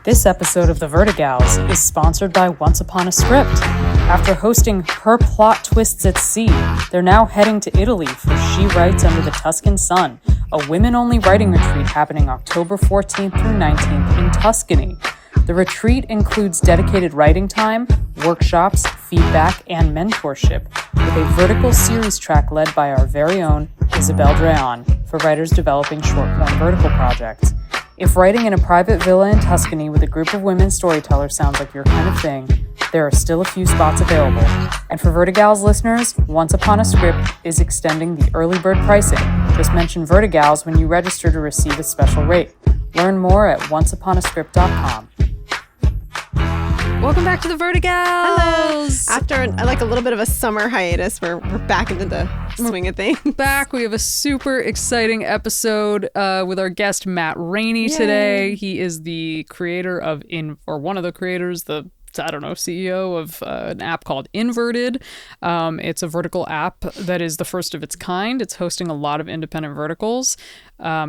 This episode of the VertiGals is sponsored by Once Upon a Script. After hosting Her Plot Twists at Sea, they're now heading to Italy for She Writes Under the Tuscan Sun, a women-only writing retreat happening October 14th through 19th in Tuscany. The retreat includes dedicated writing time, workshops, feedback, and mentorship, with a vertical series track led by our very own Isabel Dreon for writers developing short-form vertical projects. If writing in a private villa in Tuscany with a group of women storytellers sounds like your kind of thing, there are still a few spots available. And for VertiGals listeners, Once Upon a Script is extending the early bird pricing. Just mention VertiGals when you register to receive a special rate. Learn more at onceuponascript.com. Welcome back to the VertiGals. Hello. After a little bit of a summer hiatus, we're back into the swing of things. Back, we have a super exciting episode with our guest Mat Raney today. He is the creator of one of the creators, CEO of an app called Inverted. It's a vertical app that is the first of its kind. It's hosting a lot of independent verticals.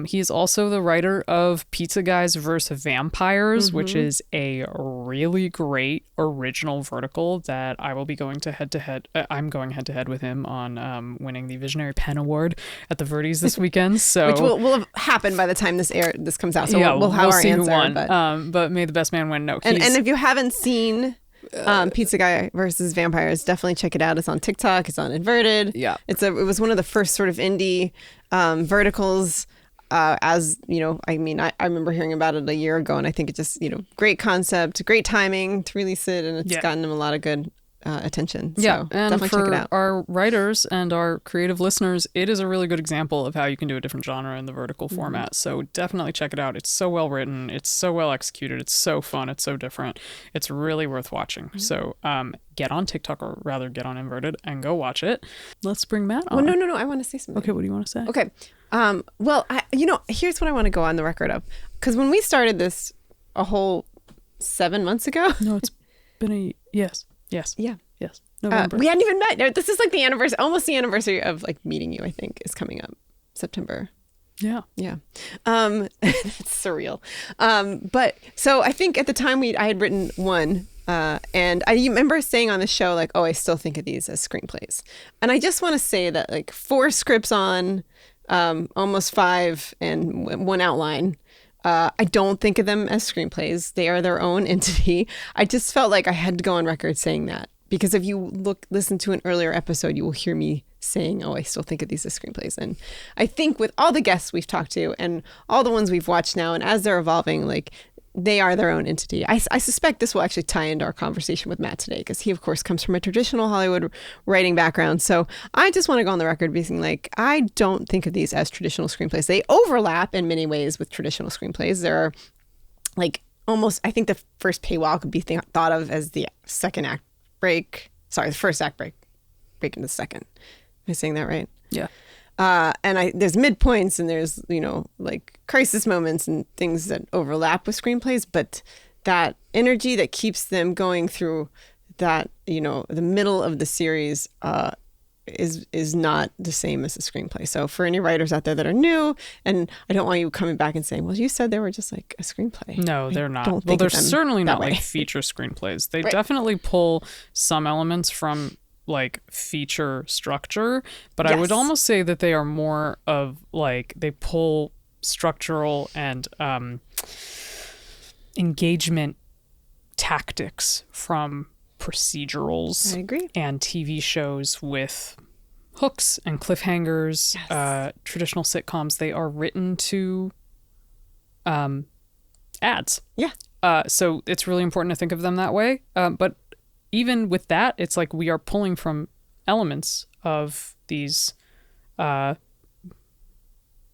He is also the writer of Pizza Guys vs. Vampires, which is a really great original vertical that I will be going head-to-head. I'm going head-to-head with him on winning the Visionary Pen Award at the Verties this weekend. So which will have happened by the time this comes out. So we'll have our see answer. Who won. But may the best man win. No, and if you haven't seen Pizza Guy versus Vampires, definitely check it out. It's on TikTok. It's on Inverted. Yeah, it was one of the first sort of indie verticals. As you know, I remember hearing about it a year ago, and I think it just great concept, great timing to release it, and it's gotten them a lot of good attention. So and definitely for check it out. Our writers and our creative listeners, it is a really good example of how you can do a different genre in the vertical format. So definitely check it out. It's so well written. It's so well executed. It's so fun. It's so different. It's really worth watching. So get on TikTok, or rather get on Inverted and go watch it. Let's bring Mat on. Well, no. I want to say something. Okay, what do you want to say? Okay. Well, here's what I want to go on the record of. Because when we started this a whole 7 months ago. No, it's been yes. Yeah. Yes. November. We hadn't even met. This is like the anniversary, almost the anniversary of like meeting you, I think, is coming up September. Yeah. It's surreal. But so I think at the time I had written one, and I remember saying on the show, like, oh, I still think of these as screenplays. And I just want to say that like 4 scripts on, almost 5 and 1 outline. I don't think of them as screenplays. They are their own entity. I just felt like I had to go on record saying that, because if you listen to an earlier episode, you will hear me saying, oh, I still think of these as screenplays. And I think with all the guests we've talked to and all the ones we've watched now, and as they're evolving, like, they are their own entity. I suspect this will actually tie into our conversation with Mat today, because he, of course, comes from a traditional Hollywood writing background. So I just want to go on the record being like, I don't think of these as traditional screenplays. They overlap in many ways with traditional screenplays. There are like almost, I think the first paywall could be thought of as the second act break. Sorry, the first act break into the second. Am I saying that right? Yeah. And there's midpoints, and there's, like crisis moments and things that overlap with screenplays, but that energy that keeps them going through that, the middle of the series is not the same as a screenplay. So for any writers out there that are new, and I don't want you coming back and saying, well, you said they were just like a screenplay. No, they're not. Well, they're certainly not like feature screenplays. They definitely pull some elements from like feature structure, but I would almost say that they are more of like, they pull structural and engagement tactics from procedurals. I agree. And TV shows with hooks and cliffhangers. Traditional sitcoms, they are written to ads. So it's really important to think of them that way, but even with that, it's like we are pulling from elements of these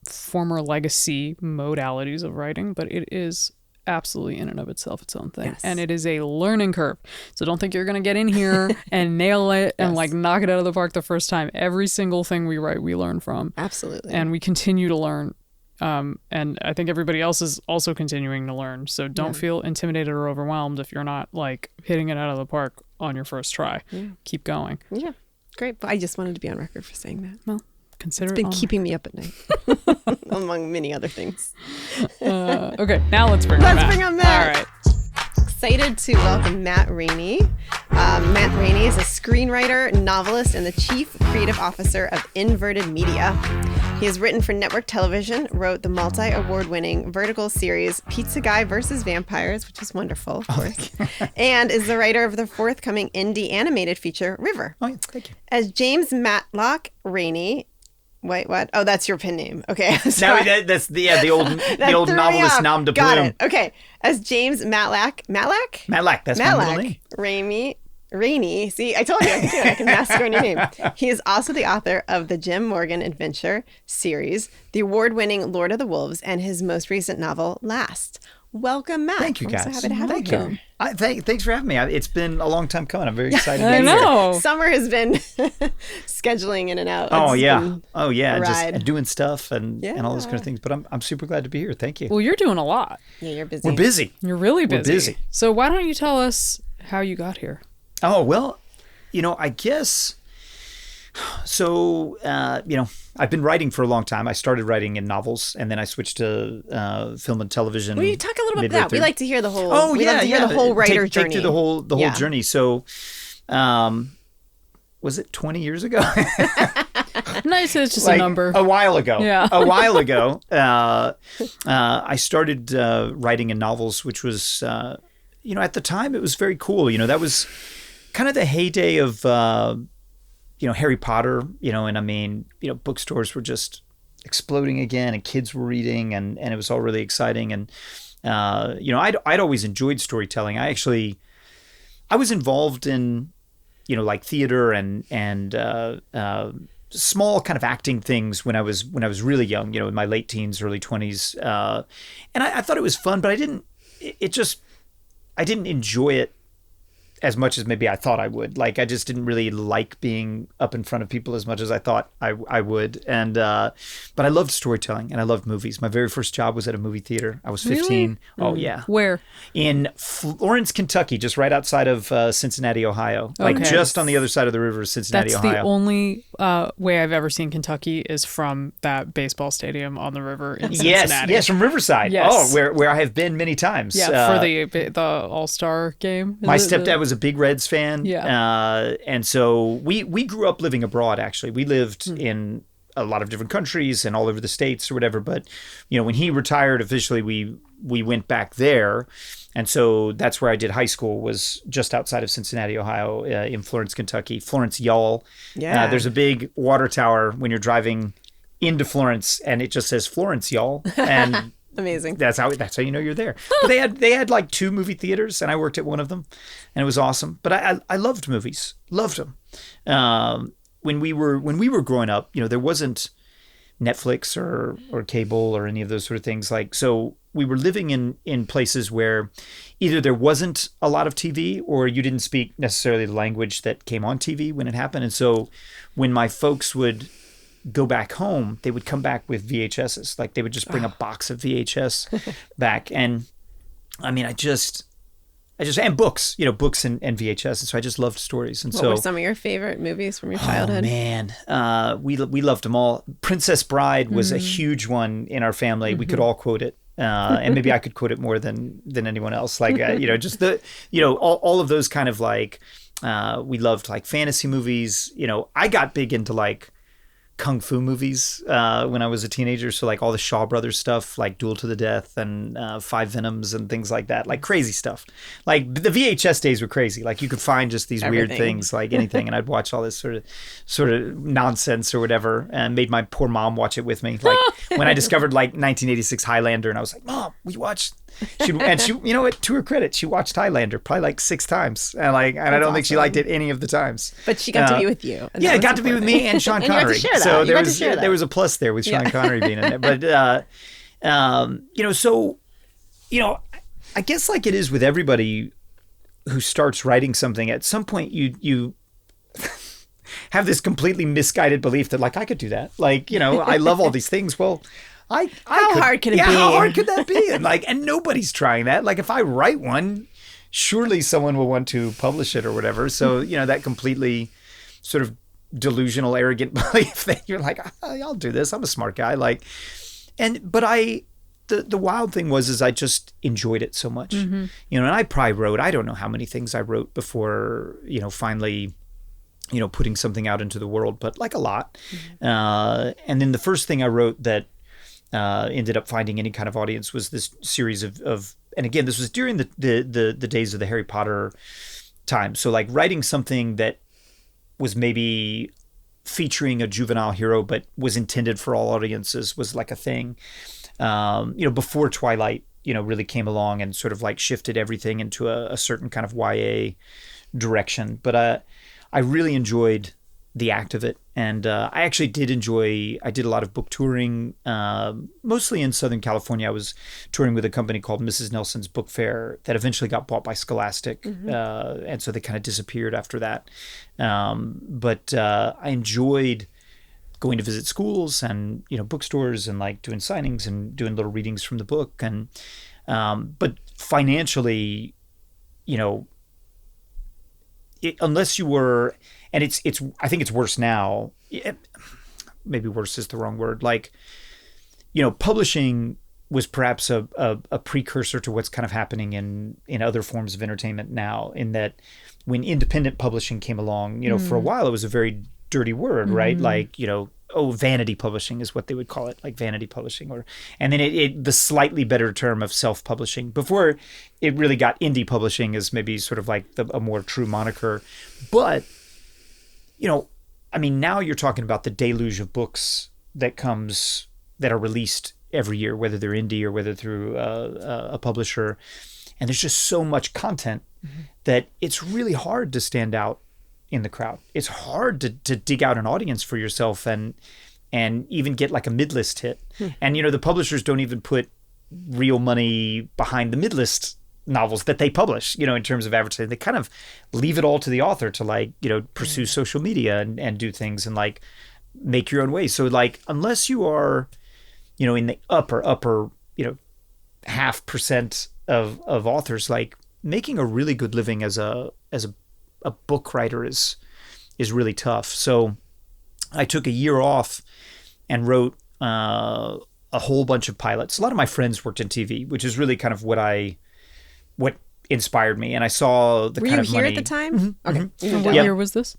former legacy modalities of writing, but it is absolutely in and of itself its own thing. And it is a learning curve. So don't think you're going to get in here and nail it and like knock it out of the park the first time. Every single thing we write, we learn from. Absolutely. And we continue to learn. And I think everybody else is also continuing to learn. So don't feel intimidated or overwhelmed if you're not like hitting it out of the park on your first try. Keep going. Yeah. Great. But I just wanted to be on record for saying that. Well, consider it's been keeping me up at night, among many other things. Okay, now let's bring on Mat. All right. excited to welcome Mat Raney. Mat Raney is a screenwriter, novelist, and the Chief Creative Officer of Inverted Media. He has written for network television, wrote the multi-award-winning VertiGals series Pizza Guy vs. Vampires, which is wonderful, of course, and is the writer of the forthcoming indie animated feature River. Oh, yeah, thank you. As James Matlack Raney. Wait, what? Oh, that's your pen name. Okay. No, that's the old novelist nom de plume. Got it. Okay. As James Matlack, That's my middle name. Raney. See, I told you I can do it. I can mask on your name. He is also the author of the Jim Morgan Adventure series, the award-winning Lord of the Wolves, and his most recent novel, Last. Welcome, Matt. Thank you, guys. I'm so happy to have Thank you. you. Thanks for having me. It's been a long time coming. I'm very excited. I know. Summer has been scheduling in and out. Oh It's yeah. been Oh yeah. a ride. Just doing stuff and all those kind of things. But I'm super glad to be here. Thank you. Well, you're doing a lot. Yeah, you're busy. We're busy. You're really busy. We're busy. So why don't you tell us how you got here? Oh well, I guess. So I've been writing for a long time. I started writing in novels, and then I switched to film and television. Will you talk a little bit about that? We like to hear the whole. Oh we yeah, love to hear the whole writer journey. Take through the whole journey. So, was it 20 years ago? Nice, it's just a number. A while ago. Yeah. A while ago, I started writing in novels, which was, at the time it was very cool. That was kind of the heyday of, Harry Potter, and I mean, bookstores were just exploding again and kids were reading and it was all really exciting. And, I'd always enjoyed storytelling. I was involved in, like theater and small kind of acting things when I was really young, in my late teens, early 20s. And I thought it was fun, but I didn't enjoy it as much as maybe I thought I would. Like, I just didn't really like being up in front of people as much as I thought I would. And, but I loved storytelling and I loved movies. My very first job was at a movie theater. I was 15. Really? Oh yeah. Where? In Florence, Kentucky, just right outside of Cincinnati, Ohio. Like just on the other side of the river of Cincinnati, That's Ohio. the only way I've ever seen Kentucky is from that baseball stadium on the river in Cincinnati. Yes, from Riverside. Yes. Oh, where I have been many times. Yeah, for the All-Star game. My stepdad was a big Reds fan. Yeah. And so we grew up living abroad, actually. We lived in a lot of different countries and all over the States or whatever. But, when he retired officially, we went back there. And so that's where I did high school, was just outside of Cincinnati, Ohio, in Florence, Kentucky. Florence, y'all. Yeah. There's a big water tower when you're driving into Florence, and it just says Florence, y'all. And amazing. That's how you know you're there. But they had like 2 movie theaters, and I worked at one of them, and it was awesome. But I loved movies, loved them. When we were growing up, there wasn't Netflix or cable or any of those sort of things. Like, so we were living in places where either there wasn't a lot of TV or you didn't speak necessarily the language that came on TV when it happened. And so when my folks would go back home, they would come back with VHSs. Like, they would just bring a box of VHS back. And I mean, I just and books, books and VHS. And so I just loved stories. And what were some of your favorite movies from your childhood? Oh man, we loved them all. Princess Bride was a huge one in our family. We could all quote it. And maybe I could quote it more than anyone else. Like, just the, all of those kind of like, we loved like fantasy movies. I got big into like kung fu movies when I was a teenager. So like all the Shaw Brothers stuff, like Duel to the Death and Five Venoms and things like that, like crazy stuff. Like the VHS days were crazy. Like you could find just these weird things, like anything. And I'd watch all this sort of nonsense or whatever, and made my poor mom watch it with me. Like when I discovered like 1986 Highlander, and I was like, Mom, we watched. She, to her credit, she watched Highlander probably like 6 times, and I don't think she liked it any of the times. But she got to be with you. Yeah, got to be with me and Sean Connery. So there was a plus there with Sean Connery being in it. But I guess like it is with everybody who starts writing something, at some point you have this completely misguided belief that like I could do that. Like, I love all these things. Well, how hard can it be? How hard could that be? And nobody's trying that. Like, if I write one, surely someone will want to publish it or whatever. So, that completely sort of delusional, arrogant belief that you're like, I'll do this. I'm a smart guy. But I the wild thing is I just enjoyed it so much, Mm-hmm. and I probably wrote, I don't know how many things I wrote before, finally, putting something out into the world, but like a lot. Mm-hmm. And then the first thing I wrote that ended up finding any kind of audience was this series of and again, this was during the days of the Harry Potter time. So like writing something that was maybe featuring a juvenile hero, but was intended for all audiences was like a thing. Before Twilight, really came along and sort of like shifted everything into a certain kind of YA direction. But I really enjoyed the act of it. And I actually I did a lot of book touring, mostly in Southern California. I was touring with a company called Mrs. Nelson's Book Fair that eventually got bought by Scholastic. And so they kind of disappeared after that. But I enjoyed going to visit schools and, bookstores and like doing signings and doing little readings from the book. And, but financially, unless you were, and it's, I think it's worse now. Maybe worse is the wrong word. Like, publishing was perhaps a precursor to what's kind of happening in other forms of entertainment now, in that when independent publishing came along, for a while it was a very dirty word, right? Like, vanity publishing is what they would call it, like vanity publishing, and then it the slightly better term of self-publishing before it really got indie publishing as maybe sort of like a more true moniker. But, now you're talking about the deluge of books that are released every year, whether they're indie or whether through a publisher. And there's just so much content that it's really hard to stand out in the crowd. It's hard to dig out an audience for yourself and even get like a mid-list hit. And, the publishers don't even put real money behind the mid-list novels that they publish, in terms of advertising. They kind of leave it all to the author to like, pursue social media and do things and like make your own way. So like, unless you are, in the upper, 0.5% of authors, like making a really good living as a book writer is really tough. So I took a year off and wrote a whole bunch of pilots. A lot of my friends worked in TV, which is really kind of what inspired me. And I saw the Were kind you of here money. at the time? Okay. And what year was this?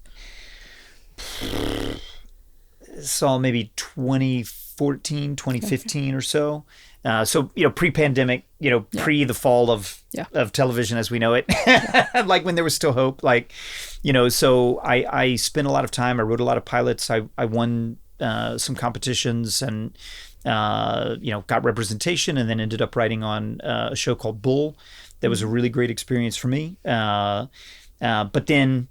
Saw maybe 2014, 2015 or so. So, pre-pandemic, pre the fall of television as we know it, like when there was still hope, like, so I spent a lot of time, I wrote a lot of pilots. I won some competitions and, got representation, and then ended up writing on a show called Bull. That was a really great experience for me. But then,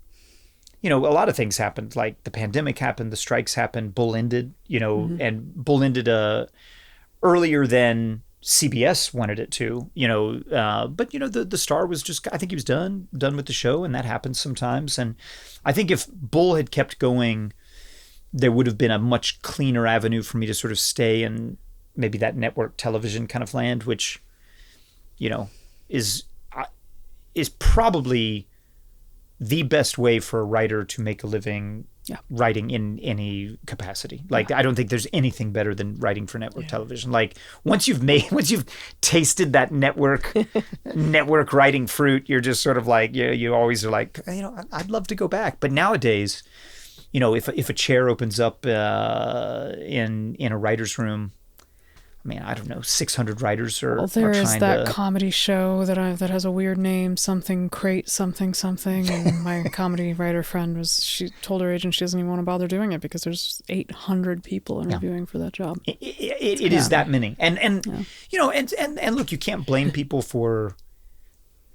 a lot of things happened, like the pandemic happened, the strikes happened, Bull ended, and Bull ended earlier than CBS wanted it to, but the star was just, I think he was done with the show, and that happens sometimes. And I think if Bull had kept going, there would have been a much cleaner avenue for me to sort of stay in maybe that network television kind of land, which, is probably the best way for a writer to make a living writing in any capacity. Like, I don't think there's anything better than writing for network television. Like, once you've tasted that network writing fruit, you're just sort of like, you always are like, I'd love to go back. But nowadays, if a chair opens up in a writer's room, I don't know, 600 writers are Well, there is that to... comedy show that has a weird name, something crate, something. And my comedy writer friend she told her agent she doesn't even want to bother doing it because there's 800 people interviewing for that job. It is that many. And look, you can't blame people for...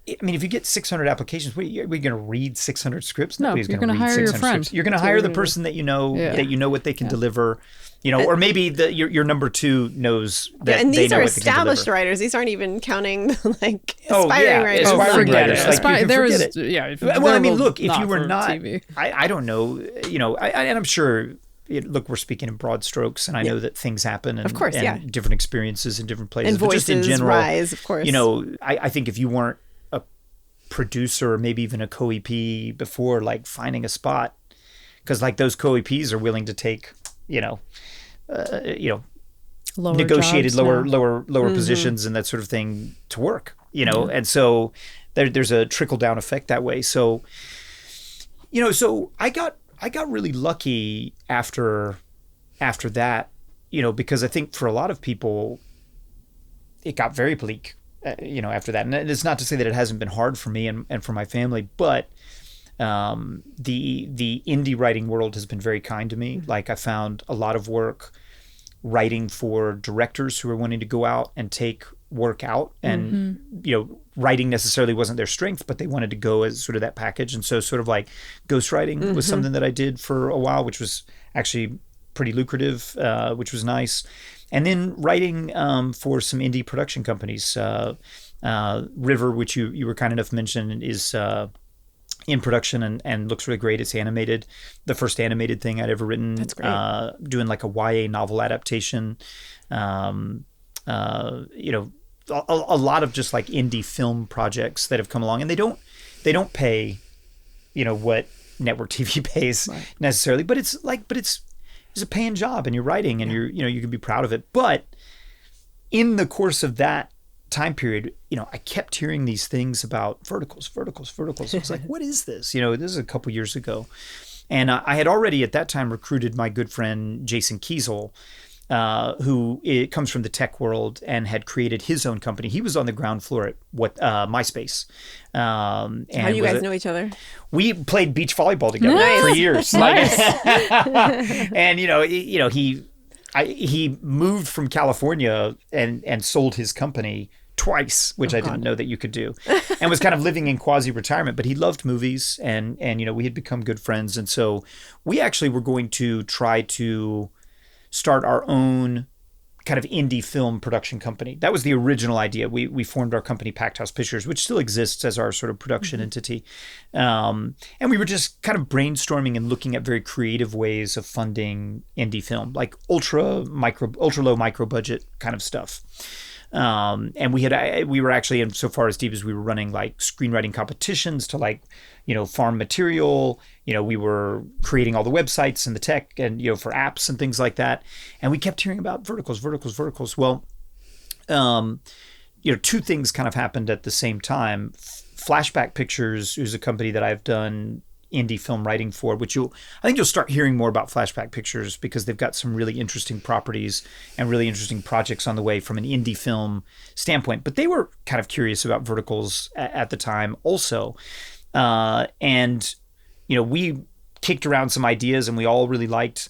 if you get 600 applications, are we going to read 600 scripts? No, Nobody's you're going to hire your friend. friend. You're going to hire the person that what they can deliver. Or maybe your number two knows that and they these know are what they can established deliver. writers. These aren't even counting like aspiring writers. Aspiring forget writers. it. Like, you can forget it. Look, if you were not, I don't know, and I'm sure. Look, we're speaking in broad strokes, and I know that things happen, and, of course, and different experiences in different places. And but voices just in general, rise, of course. I think if you weren't a producer or maybe even a co-EP before, like finding a spot, because like those co-EPs are willing to take, negotiated jobs now. lower positions and that sort of thing to work, and so there's a trickle down effect that way. So, so I got really lucky after that, because I think for a lot of people, it got very bleak, after that. And it's not to say that it hasn't been hard for me and for my family, but the indie writing world has been very kind to me. Like I found a lot of work writing for directors who are wanting to go out and take work out, and writing necessarily wasn't their strength, but they wanted to go as sort of that package. And so sort of like ghostwriting was something that I did for a while, which was actually pretty lucrative, which was nice. And then writing for some indie production companies. River, which you were kind enough to mention, is in production and looks really great. It's animated. The first animated thing I'd ever written. That's great. Doing like a YA novel adaptation. A lot of just like indie film projects that have come along, and they don't pay, what network TV pays necessarily, but it's a paying job, and you're writing, and you can be proud of it. But in the course of that time period, I kept hearing these things about verticals. I was like, what is this? This is a couple years ago. And I had already at that time recruited my good friend, Jason Kiesel, who comes from the tech world and had created his own company. He was on the ground floor at MySpace. And how do you guys know each other? We played beach volleyball together for years. Nice. And, he moved from California and sold his company twice, which I didn't know that you could do, and was kind of living in quasi-retirement, but he loved movies, and we had become good friends. And so we actually were going to try to start our own kind of indie film production company. That was the original idea. We formed our company, Packed House Pictures, which still exists as our sort of production entity. And we were just kind of brainstorming and looking at very creative ways of funding indie film, like ultra low micro budget kind of stuff. And we were actually, in so far as deep as we were running like screenwriting competitions to like, farm material. We were creating all the websites and the tech and, for apps and things like that. And we kept hearing about verticals. Well, two things kind of happened at the same time. Flashback Pictures, who's a company that I've done indie film writing for, which I think you'll start hearing more about Flashback Pictures, because they've got some really interesting properties and really interesting projects on the way from an indie film standpoint. But they were kind of curious about verticals at the time also. And we kicked around some ideas, and we all really liked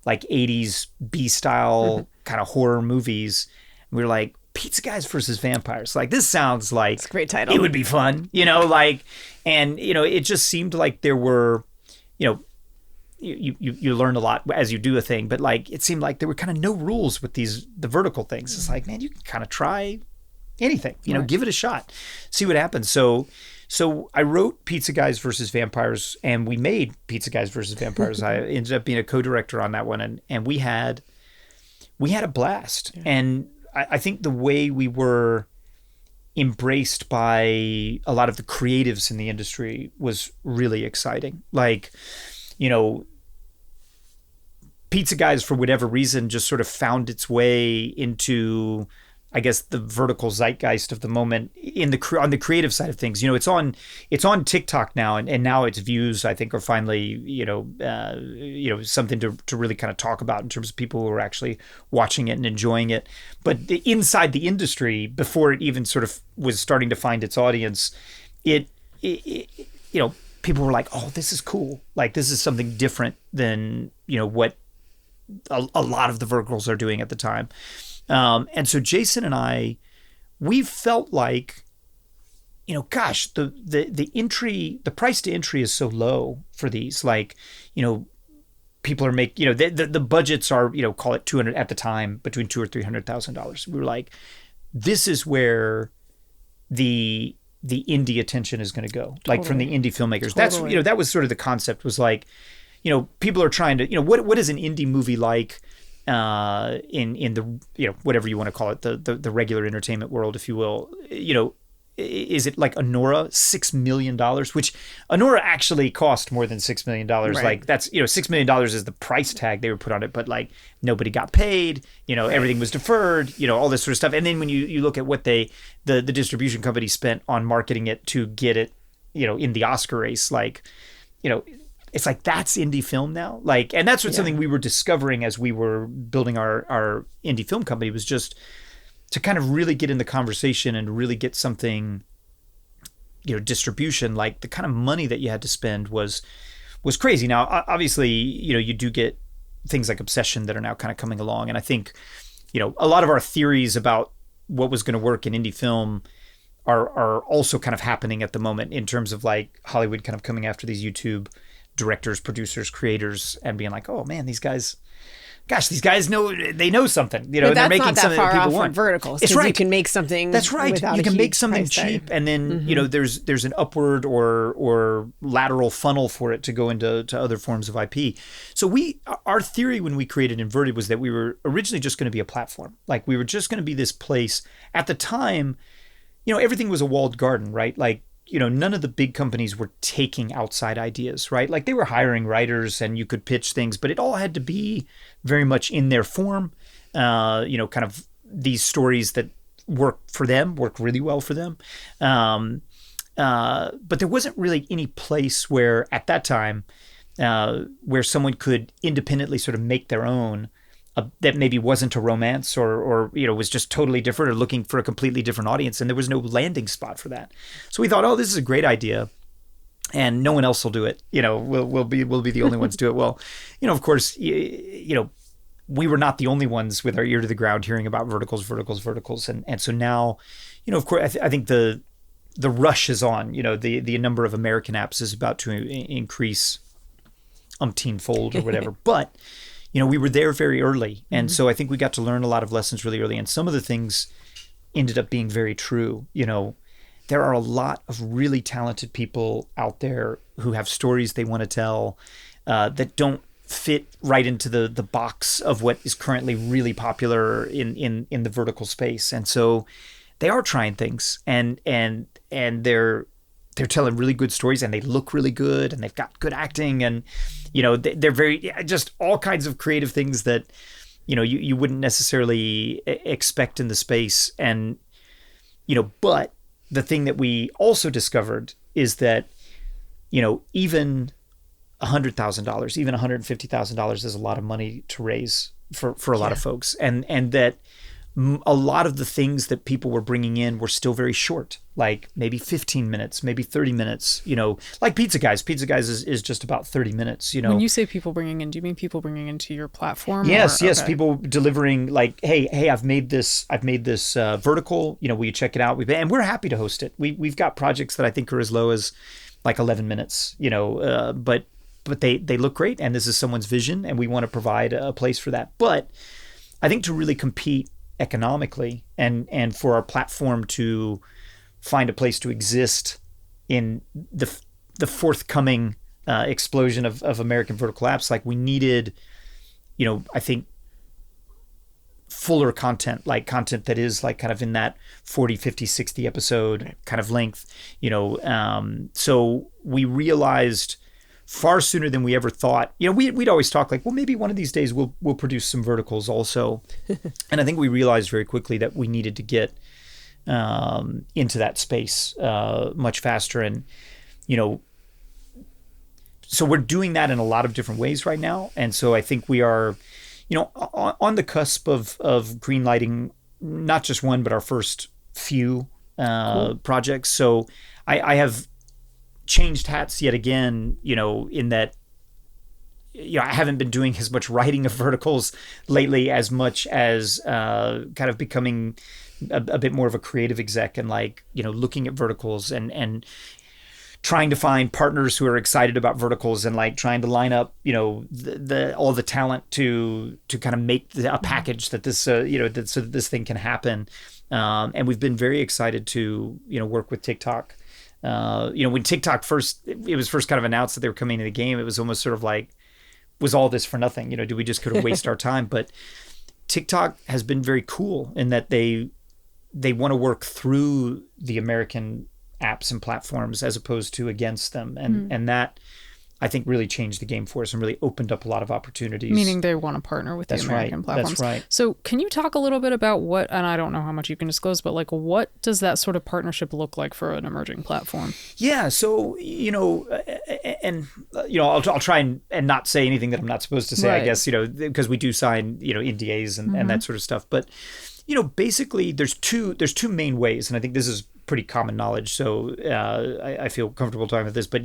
like 80s B-style kind of horror movies. We were like, Pizza Guys versus Vampires. Like, this sounds like it's a great title. It would be fun, and it just seemed like there were, you learn a lot as you do a thing, but like it seemed like there were kind of no rules with the vertical things. It's like, man, you can kind of try anything, give it a shot, see what happens. So I wrote Pizza Guys versus Vampires, and we made Pizza Guys versus Vampires. I ended up being a co-director on that one, and we had a blast. Yeah. And I think the way we were embraced by a lot of the creatives in the industry was really exciting. Like, Pizza Guys, for whatever reason, just sort of found its way into, I guess, the vertical zeitgeist of the moment on the creative side of things. It's on TikTok now, and now its views, I think, are finally, something to really kind of talk about in terms of people who are actually watching it and enjoying it. But inside the industry, before it even sort of was starting to find its audience, people were like, oh, this is cool. Like, this is something different than, what a lot of the verticals are doing at the time. And so Jason and I, we felt like, gosh, the price to entry is so low for these. Like, people are making, the budgets are, call it 200 at the time, between $200,000 or $300,000. We were like, this is where the indie attention is going to go. Totally. Like, from the indie filmmakers. Totally. That's, that was sort of the concept, was like, people are trying to, what is an indie movie like? In the whatever you want to call it, the regular entertainment world, if you will, is it like Honora, $6 million, which Honora actually cost more than $6 million. Right. Like that's, $6 million is the price tag they were put on it, but like nobody got paid, everything was deferred, all this sort of stuff. And then when you look at what the distribution company spent on marketing it to get it, in the Oscar race, like, it's like that's indie film now. Like, and that's something we were discovering as we were building our indie film company, was just to kind of really get in the conversation and really get something, distribution. Like the kind of money that you had to spend was crazy. Now, obviously, you do get things like Obsession that are now kind of coming along. And I think, a lot of our theories about what was going to work in indie film are also kind of happening at the moment, in terms of like Hollywood kind of coming after these YouTube directors, producers, creators, and being like, oh man, these guys know something. But they're making not that something far that people off want. from VertiGals. It's right. You can make something. That's right. Without You can a make huge something price tag. cheap, and then there's an upward or lateral funnel for it to go into other forms of IP. So our theory when we created Inverted was that we were originally just going to be a platform. Like we were just going to be this place. At the time, everything was a walled garden, right? Like, none of the big companies were taking outside ideas, right? Like they were hiring writers and you could pitch things, but it all had to be very much in their form. Kind of these stories that work really well for them. But there wasn't really any place where, at that time, where someone could independently sort of make their own, that maybe wasn't a romance or was just totally different or looking for a completely different audience, and there was no landing spot for that. So we thought, this is a great idea, and no one else will do it. We'll be the only ones to do it. Well, of course, we were not the only ones with our ear to the ground hearing about verticals, and so now, of course, I think the rush is on. The number of American apps is about to increase umpteen-fold or whatever, but. We were there very early. And so I think we got to learn a lot of lessons really early. And some of the things ended up being very true. There are a lot of really talented people out there who have stories they want to tell that don't fit right into the box of what is currently really popular in the vertical space. And so they are trying things and they're telling really good stories, and they look really good, and they've got good acting, and they're very just all kinds of creative things that you wouldn't necessarily expect in the space. And but the thing that we also discovered is that even $100,000, even $150,000 is a lot of money to raise for a lot of folks, and that a lot of the things that people were bringing in were still very short, like maybe 15 minutes, maybe 30 minutes, like Pizza Guys. Pizza Guys is just about 30 minutes, When you say people bringing in, do you mean people bringing into your platform? Yes, or? yes. Okay. People delivering like, hey, I've made this vertical, will you check it out? And we're happy to host it. We've got projects that I think are as low as like 11 minutes, but they look great, and this is someone's vision, and we want to provide a place for that. But I think to really compete economically and for our platform to find a place to exist in the forthcoming explosion of American vertical apps, like we needed, I think fuller content, like content that is like kind of in that 40, 50, 60 episode kind of length, so we realized far sooner than we ever thought. We'd always talk like, well, maybe one of these days we'll produce some verticals also. And I think we realized very quickly that we needed to get into that space much faster. And, so we're doing that in a lot of different ways right now. And so I think we are, on the cusp of greenlighting, not just one, but our first few projects. So I have changed hats yet again, in that, I haven't been doing as much writing of verticals lately as much as kind of becoming a bit more of a creative exec, and like, looking at verticals and trying to find partners who are excited about verticals, and like trying to line up, all the talent to kind of make a package that this, so that this thing can happen. And we've been very excited to, work with TikTok. When TikTok it was first kind of announced that they were coming into the game, it was almost sort of like, was all this for nothing? Do we just could have waste our time? But TikTok has been very cool in that they they want to work through the American apps and platforms as opposed to against them. And that, I think, really changed the game for us and really opened up a lot of opportunities. Meaning they want to partner with the American platforms. That's right. So can you talk a little bit about what, and I don't know how much you can disclose, but like what does that sort of partnership look like for an emerging platform? Yeah. So, I'll try and not say anything that I'm not supposed to say, Right. I guess, because we do sign, NDAs and that sort of stuff. But, basically there's two main ways. And I think this is pretty common knowledge. So I feel comfortable talking about this, but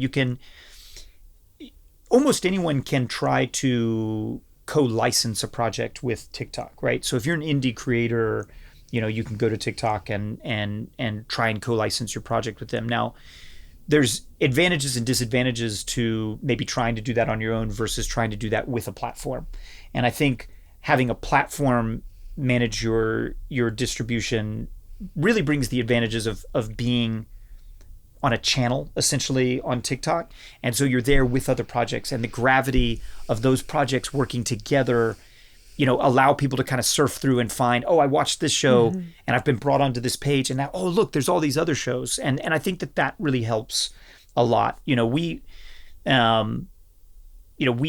almost anyone can try to co-license a project with TikTok, right? So if you're an indie creator, you can go to TikTok and try and co-license your project with them. Now, there's advantages and disadvantages to maybe trying to do that on your own versus trying to do that with a platform. And I think having a platform manage your distribution really brings the advantages of being on a channel, essentially, on TikTok. And so you're there with other projects, and the gravity of those projects working together, allow people to kind of surf through and find, oh, I watched this show and I've been brought onto this page, and now, oh, look, there's all these other shows. And I think that really helps a lot. We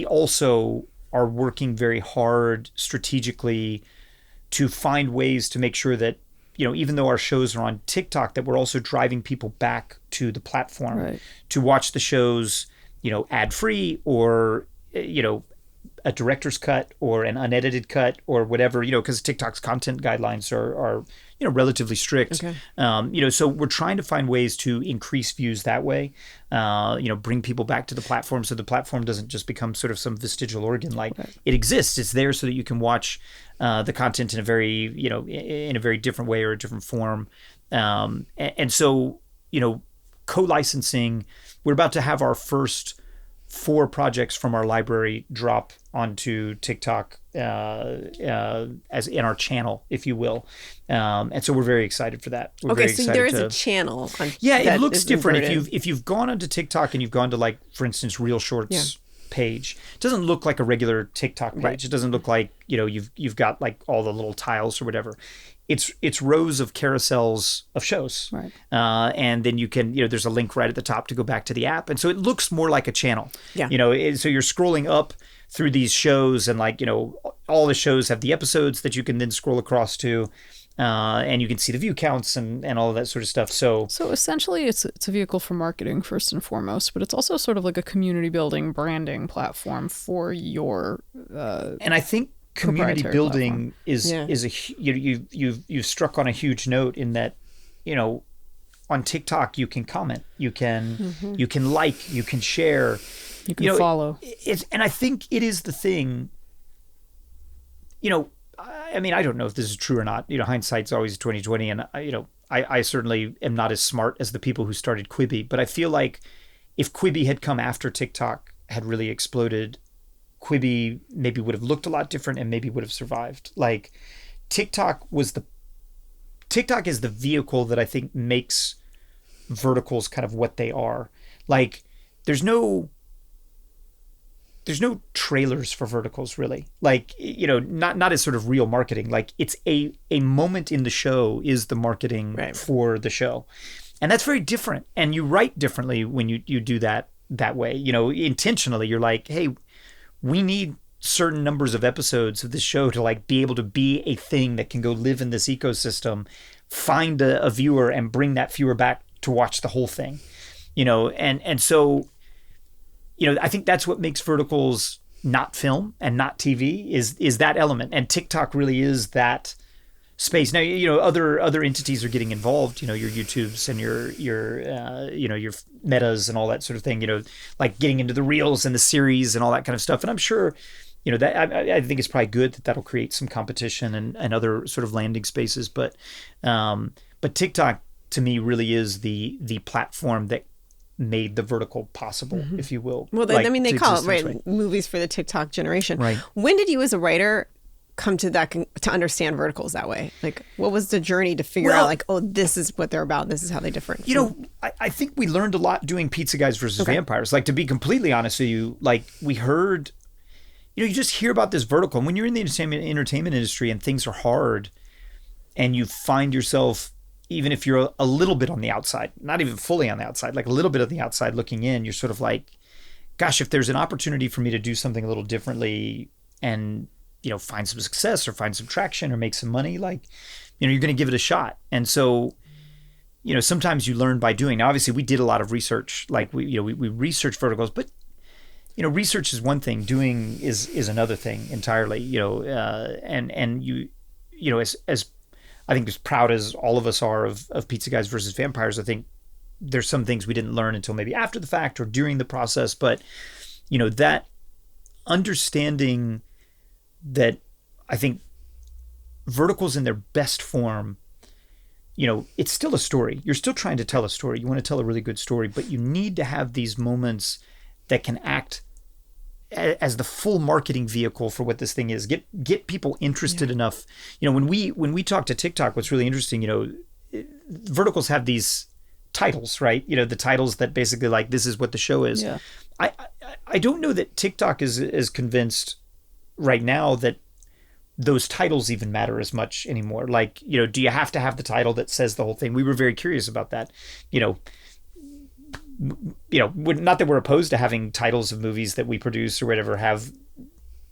also are working very hard strategically to find ways to make sure that, even though our shows are on TikTok, that we're also driving people back to the platform to watch the shows, ad-free or, a director's cut or an unedited cut or whatever, because TikTok's content guidelines are relatively strict. Okay. So we're trying to find ways to increase views that way, bring people back to the platform so the platform doesn't just become sort of some vestigial organ. Like it exists, it's there so that you can watch the content in a very, in a very different way or a different form. And so, co-licensing, we're about to have our first 4 projects from our library drop onto TikTok as in our channel, if you will. And so we're very excited for that. We're very so excited there is a channel. It looks different. If you've gone onto TikTok and you've gone to, like, for instance, Reel Shorts page, it doesn't look like a regular TikTok page. Right. It doesn't look like, you've got like all the little tiles or whatever. It's rows of carousels of shows. Right. And then you can, there's a link right at the top to go back to the app. And so it looks more like a channel. Yeah. So you're scrolling up through these shows, and, like, all the shows have the episodes that you can then scroll across to. And you can see the view counts and all of that sort of stuff. So essentially it's a vehicle for marketing first and foremost, but it's also sort of like a community building branding platform for your and I think community proprietary building platform. is you've struck on a huge note in that, on TikTok you can comment, you can like, you can share, you can follow. And I think it is the thing, I mean, I don't know if this is true or not. Hindsight's always 20/20, and I certainly am not as smart as the people who started Quibi. But I feel like if Quibi had come after TikTok had really exploded, Quibi maybe would have looked a lot different and maybe would have survived. Like, TikTok is the vehicle that I think makes verticals kind of what they are. Like, there's no trailers for verticals, really. Like, not as sort of real marketing. Like, it's a moment in the show is the marketing for the show. And that's very different. And you write differently when you do that way. Intentionally, you're like, hey, we need certain numbers of episodes of this show to, like, be able to be a thing that can go live in this ecosystem, find a viewer and bring that viewer back to watch the whole thing. And so, I think that's what makes verticals not film and not TV is that element. And TikTok really is that space. Now, other entities are getting involved, your YouTubes and your Metas and all that sort of thing, like getting into the Reels and the series and all that kind of stuff. And I'm sure, that I think it's probably good that that'll create some competition and other sort of landing spaces. But TikTok to me really is the platform that made the vertical possible, if you will. Well, like, they call it right? movies for the TikTok generation. Right. When did you, as a writer, come to that to understand verticals that way? Like, what was the journey to figure out, like, oh, this is what they're about, this is how they differ? I think we learned a lot doing Pizza Guys versus Vampires. Like, to be completely honest with you, like, we heard, you just hear about this vertical, and when you're in the entertainment industry and things are hard, and you find yourself, even if you're a little bit on the outside, not even fully on the outside, like a little bit on the outside looking in, you're sort of like, gosh, if there's an opportunity for me to do something a little differently and, find some success or find some traction or make some money, like, you're going to give it a shot. And so, sometimes you learn by doing. Now, obviously we did a lot of research, like we researched VertiGals, but research is one thing, doing is another thing entirely, and you, as I think as proud as all of us are of Pizza Guys versus Vampires, I think there's some things we didn't learn until maybe after the fact or during the process. But, that understanding that I think verticals in their best form, it's still a story. You're still trying to tell a story. You want to tell a really good story, but you need to have these moments that can act as the full marketing vehicle for what this thing is. Get people interested enough. When we talk to TikTok, what's really interesting, verticals have these titles, right? The titles that basically like, this is what the show is. Yeah. I don't know that TikTok is convinced right now that those titles even matter as much anymore. Like, do you have to have the title that says the whole thing? We were very curious about that. Not that we're opposed to having titles of movies that we produce or whatever have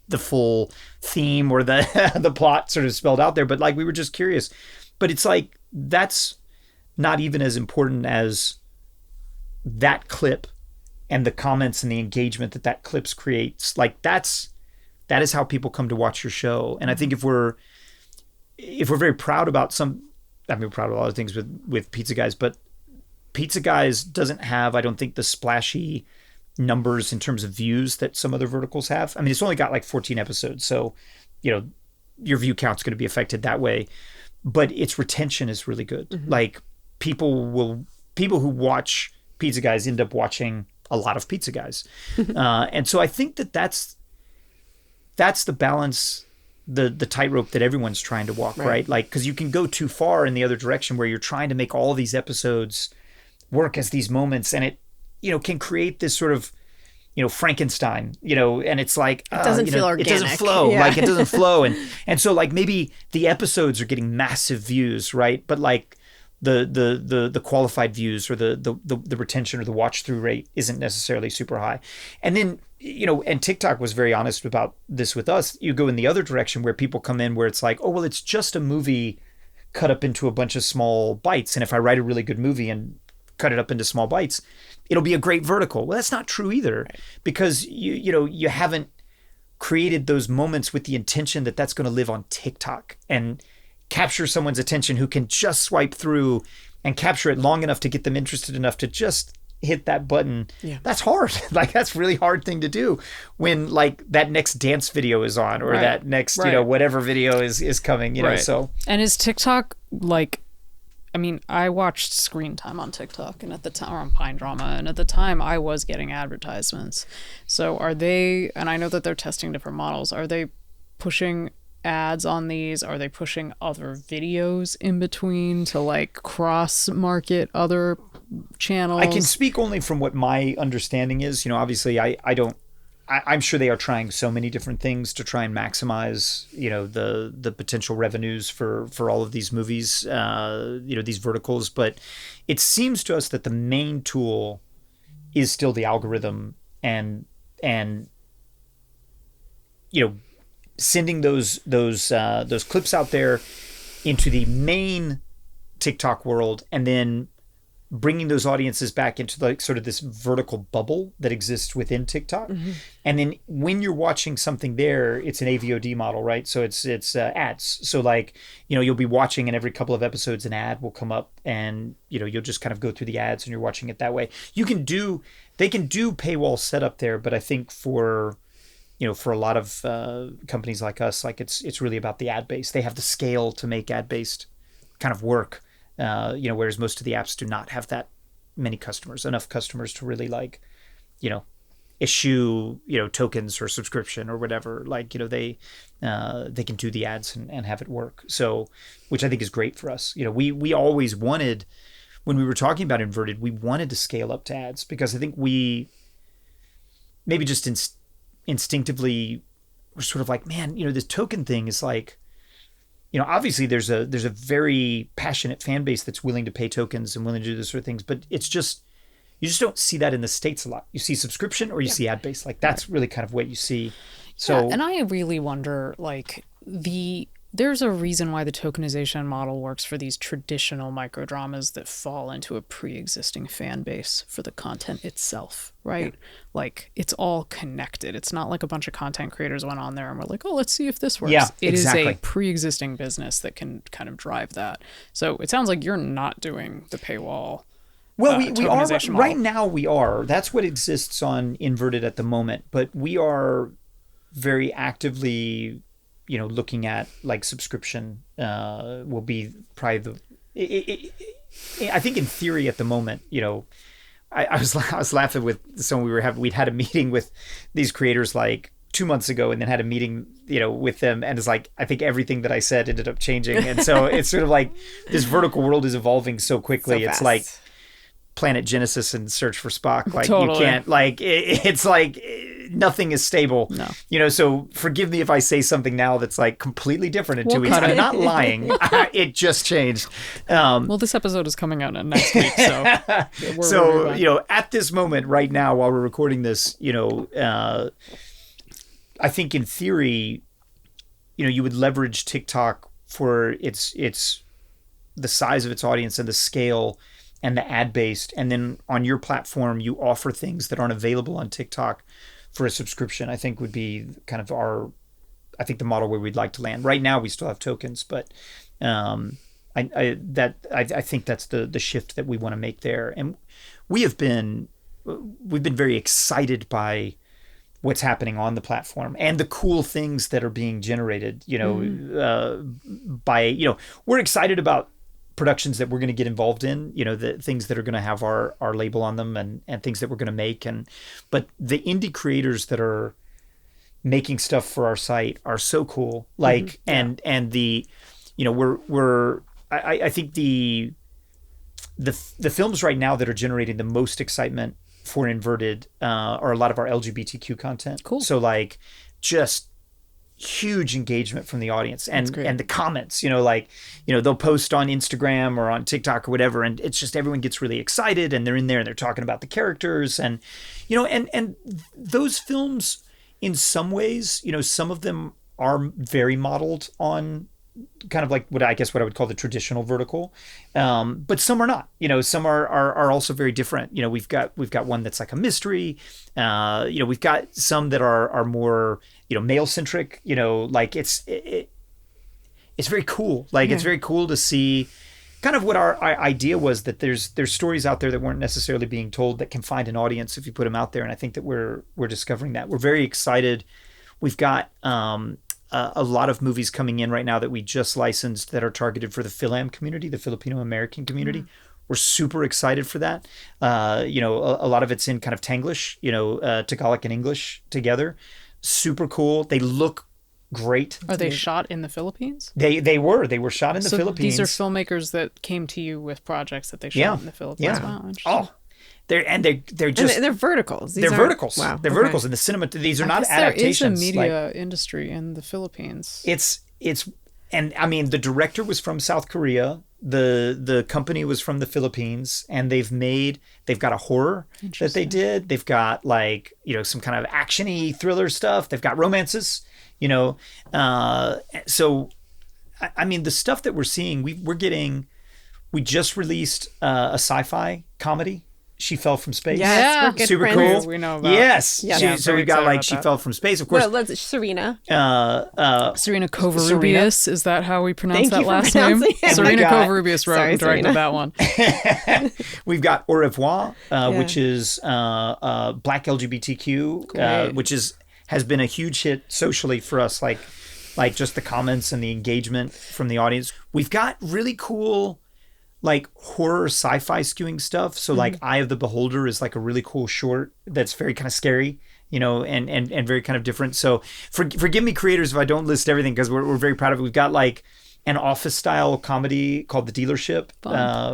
the full theme or the plot sort of spelled out there, but like, we were just curious. But it's like, that's not even as important as that clip and the comments and the engagement that clips creates. Like, that is how people come to watch your show. And I think if we're very proud about we're proud of a lot of things with Pizza Guys, but Pizza Guys doesn't have, I don't think, the splashy numbers in terms of views that some other verticals have. I mean, it's only got like 14 episodes, so your view count's going to be affected that way. But its retention is really good. Mm-hmm. Like, people who watch Pizza Guys end up watching a lot of Pizza Guys, and so I think that's the balance, the tightrope that everyone's trying to walk, right? Like, because you can go too far in the other direction where you're trying to make all these episodes work as these moments, and it can create this sort of Frankenstein, and it's like it doesn't feel organic. It doesn't flow. Like, it doesn't flow, and so like maybe the episodes are getting massive views, right? But like the qualified views or the retention or the watch through rate isn't necessarily super high. And then and TikTok was very honest about this with us. You go in the other direction where people come in where it's like, oh well, it's just a movie cut up into a bunch of small bites, and if I write a really good movie and cut it up into small bites, it'll be a great vertical. Well, that's not true either, because you haven't created those moments with the intention that that's going to live on TikTok and capture someone's attention who can just swipe through and capture it long enough to get them interested enough to just hit that button. Yeah. That's hard. Like, that's a really hard thing to do when like that next dance video is on, or that next, whatever video is coming, so. And is TikTok like, I mean, I watched Screen Time on TikTok, and at the time, or on Pine Drama, and at the time I was getting advertisements. So are they, and I know that they're testing different models, are they pushing ads on these? Are they pushing other videos in between to like cross market other channels? I can speak only from what my understanding is. Obviously I'm sure they are trying so many different things to try and maximize, the potential revenues for all of these movies, these verticals. But it seems to us that the main tool is still the algorithm and sending those clips out there into the main TikTok world, and then bringing those audiences back into like sort of this vertical bubble that exists within TikTok. Mm-hmm. And then when you're watching something there, it's an AVOD model, right? So it's ads. So like, you'll be watching, and every couple of episodes an ad will come up, and you'll just kind of go through the ads and you're watching it that way. They can do paywall setup there, but I think for a lot of companies like us, like it's really about the ad base. They have the scale to make ad based kind of work. Whereas most of the apps do not have that many customers, enough customers to really like, issue, tokens or subscription or whatever. Like, they can do the ads and have it work. So, which I think is great for us. We always wanted, when we were talking about Inverted, we wanted to scale up to ads, because I think we maybe just instinctively we're sort of like, man, this token thing is like, obviously there's a very passionate fan base that's willing to pay tokens and willing to do this sort of things, but it's just, you just don't see that in the States a lot. You see subscription or you see ad based. Like that's really kind of what you see. So, and I really wonder, like, there's a reason why the tokenization model works for these traditional microdramas that fall into a pre-existing fan base for the content itself, right? Like, it's all connected. It's not like a bunch of content creators went on there and were like, oh, let's see if this works. It is a pre-existing business that can kind of drive that. So it sounds like you're not doing the paywall. Well, we are right now. We are. That's what exists on Inverted at the moment. But we are very actively, looking at like subscription. Will be probably I think in theory at the moment, I was laughing with someone we'd had a meeting with these creators like 2 months ago, and then had a meeting, with them, and it's like, I think everything that I said ended up changing, and so it's sort of like this vertical world is evolving so quickly. It's like Planet Genesis and Search for Spock. Like totally. You can't it's like nothing is stable. No. So forgive me if I say something now that's like completely different in 2 weeks. I'm not lying. It just changed. Well, this episode is coming out next week, so at this moment right now while we're recording this, I think in theory, you would leverage TikTok for its the size of its audience and the scale and the ad-based, and then on your platform you offer things that aren't available on TikTok for a subscription. I think would be kind of the model where we'd like to land. Right now we still have tokens, but I think that's the shift that we want to make there. And we've been very excited by what's happening on the platform and the cool things that are being generated, we're excited about productions that we're going to get involved in, the things that are going to have our label on them and things that we're going to make. But the indie creators that are making stuff for our site are so cool. Like, and the, I think the films right now that are generating the most excitement for Inverted are a lot of our LGBTQ content. Cool. So like just huge engagement from the audience and the comments, they'll post on Instagram or on TikTok or whatever, and it's just everyone gets really excited and they're in there and they're talking about the characters and and those films in some ways, some of them are very modeled on kind of like what I would call the traditional vertical, but some are not. Some are also very different. We've got one that's like a mystery. We've got some that are more male centric. Like it's very cool. Like it's very cool to see kind of what our idea was, that there's stories out there that weren't necessarily being told that can find an audience if you put them out there. And I think that we're discovering that. We're very excited. We've got a lot of movies coming in right now that we just licensed that are targeted for the Philam community, the Filipino American community. We're super excited for that. A lot of it's in kind of Tanglish, Tagalog and English together. Super cool. They look great. Are they shot in the Philippines? They were shot in the Philippines. These are filmmakers that came to you with projects that they shot in the Philippines. Yeah. Wow, interesting. They're just and they're verticals. They're verticals. Wow. They're verticals in the cinema. These are not adaptations. There is a media industry in the Philippines. And I mean, the director was from South Korea. The company was from the Philippines, and they've got a horror that they did. They've got like some kind of actiony thriller stuff. They've got romances. So I mean, the stuff that we're seeing, we just released a sci-fi comedy. She Fell from Space. Yes, we're super friends. Cool. We know about. Yes. Yeah, so we got like She Fell from Space. Of course. Well, Serena. Serena Covarrubias. Is that how we pronounce that last name? It. Serena Covarrubias wrote and directed that one. We've got Au Revoir, which is Black LGBTQ, which has been a huge hit socially for us. Like just the comments and the engagement from the audience. We've got really cool like horror sci-fi skewing stuff. So like Eye of the Beholder is like a really cool short that's very kind of scary, and very kind of different. So forgive me creators if I don't list everything, because we're very proud of it. We've got like an office style comedy called The Dealership,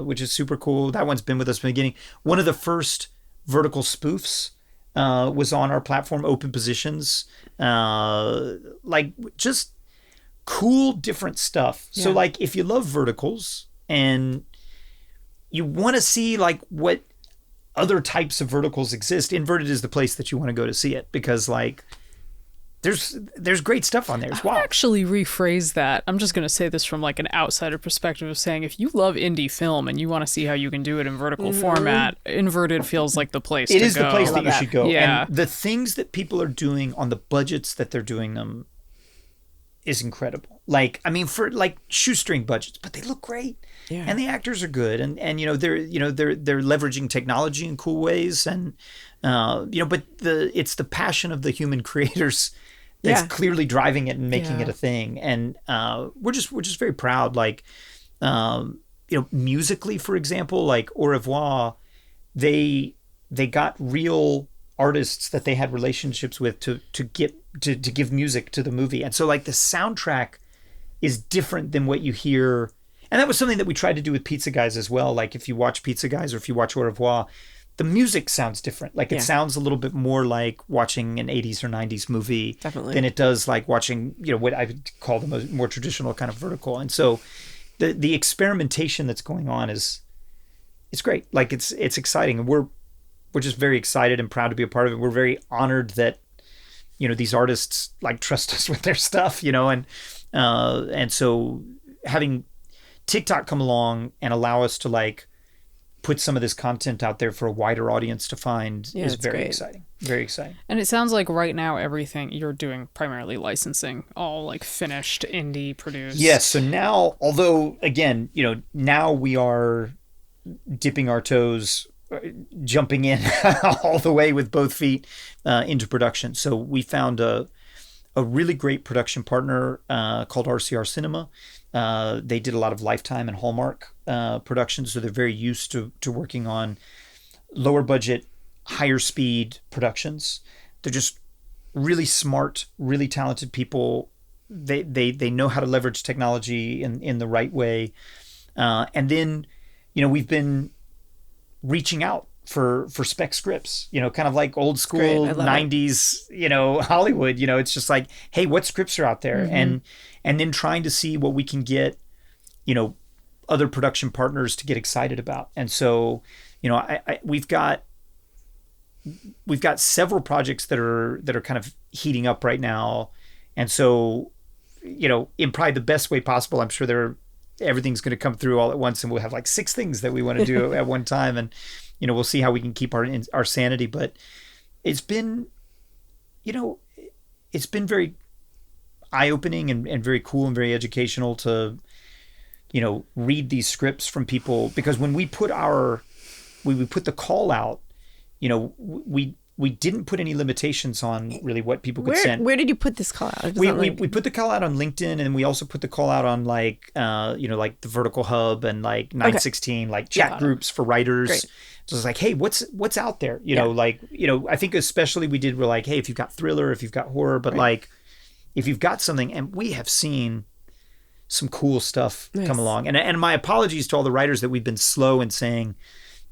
which is super cool. That one's been with us from the beginning. One of the first vertical spoofs was on our platform, Open Positions. Like just cool, different stuff. So like if you love verticals and you want to see like what other types of verticals exist, Inverted is the place that you want to go to see it, because like there's great stuff on there as well. I actually rephrase that. I'm just going to say this from like an outsider perspective of saying, if you love indie film and you want to see how you can do it in vertical format, Inverted feels like the place to go. It is the place that you should go. Yeah. And the things that people are doing on the budgets that they're doing them is incredible. Like, I mean, for like shoestring budgets, but they look great. Yeah. And the actors are good, and they're leveraging technology in cool ways, and but it's the passion of the human creators that's clearly driving it and making it a thing. And we're just very proud. Like musically, for example, like Au Revoir, they got real artists that they had relationships with to give music to the movie, and so like the soundtrack is different than what you hear. And that was something that we tried to do with Pizza Guys as well. Like if you watch Pizza Guys or if you watch Au Revoir, the music sounds different. Like it sounds a little bit more like watching an 80s or 90s movie than it does like watching, what I would call the more traditional kind of vertical. And so the experimentation that's going on it's great. Like it's exciting. And we're just very excited and proud to be a part of it. We're very honored that, these artists like trust us with their stuff, and so having TikTok come along and allow us to like put some of this content out there for a wider audience to find is very exciting. Very exciting. And it sounds like right now everything you're doing primarily licensing, all like finished indie produced. Yes. So now, although again, now we are dipping our toes, jumping in all the way with both feet into production. So we found a really great production partner called RCR Cinema. They did a lot of Lifetime and Hallmark productions, so they're very used to working on lower budget, higher speed productions. They're just really smart, really talented people. They know how to leverage technology in the right way. And then, we've been reaching out for spec scripts, kind of like old school 90s, Hollywood, it's just like, hey, what scripts are out there? And then trying to see what we can get, other production partners to get excited about. And so, we've got several projects that are kind of heating up right now. And so, in probably the best way possible, I'm sure everything's going to come through all at once, and we'll have like 6 things that we want to do at one time. And, we'll see how we can keep our sanity, but it's been, it's been very eye-opening and very cool and very educational to, read these scripts from people, because when we put the call out, we didn't put any limitations on really what people could send. Where did you put this call out? We put the call out on LinkedIn, and we also put the call out on like like the Vertical Hub and like 916 like chat groups for writers. Great. So it's like, hey, what's out there? I think especially we're like, hey, if you've got thriller, if you've got horror, but like if you've got something, and we have seen some cool stuff come along. And my apologies to all the writers that we've been slow in saying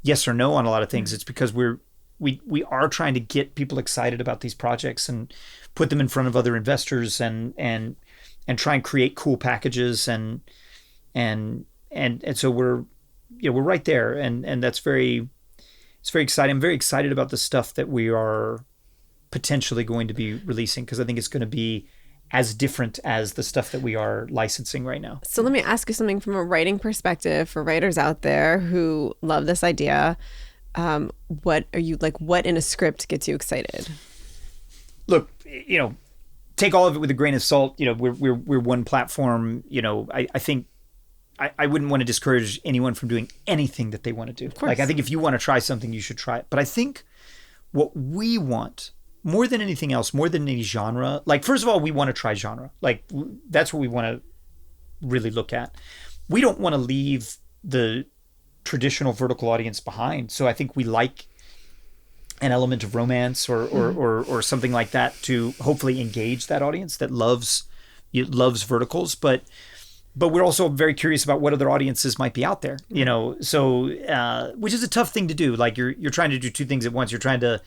yes or no on a lot of things. It's because we are trying to get people excited about these projects and put them in front of other investors and try and create cool packages and so we're right there, and that's very exciting. I'm very excited about the stuff that we are potentially going to be releasing, because I think it's going to be as different as the stuff that we are licensing right now. So let me ask you something from a writing perspective for writers out there who love this idea. What are you like? What in a script gets you excited? Look, take all of it with a grain of salt. We're one platform. I think I wouldn't want to discourage anyone from doing anything that they want to do. Like, I think if you want to try something, you should try it. But I think what we want more than anything else, more than any genre, like, first of all, we want to try genre. Like, that's what we want to really look at. We don't want to leave the traditional vertical audience behind. So I think we like an element of romance or something like that to hopefully engage that audience that loves verticals, but we're also very curious about what other audiences might be out there, so which is a tough thing to do. Like you're trying to do 2 things at once. You're trying to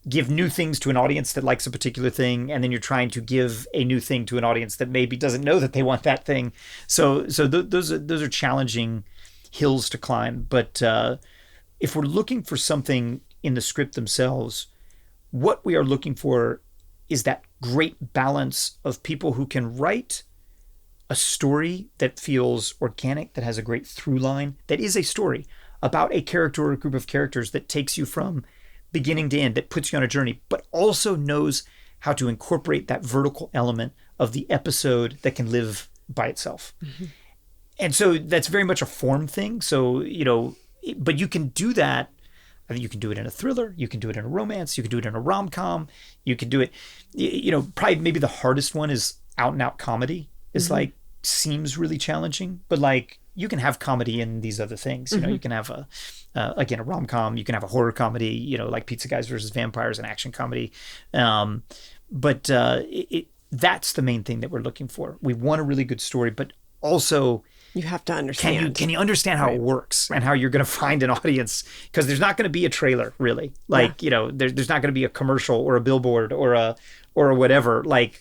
give new things to an audience that likes a particular thing, and then you're trying to give a new thing to an audience that maybe doesn't know that they want that thing. So those are challenging hills to climb. But if we're looking for something in the script themselves, what we are looking for is that great balance of people who can write a story that feels organic, that has a great through line, that is a story about a character or a group of characters that takes you from beginning to end, that puts you on a journey, but also knows how to incorporate that vertical element of the episode that can live by itself. Mm-hmm. And so that's very much a form thing. So, but you can do that. I think you can do it in a thriller. You can do it in a romance. You can do it in a rom-com. You can do it, probably maybe the hardest one is out and out comedy. It's like, seems really challenging, but like you can have comedy in these other things. You can have a rom-com. You can have a horror comedy, like Pizza Guys versus Vampires, an action comedy. But that's the main thing that we're looking for. We want a really good story, but also you have to understand. Can you understand how it works and how you're going to find an audience? Because there's not going to be a trailer, really. Like, there's not going to be a commercial or a billboard or a whatever. Like,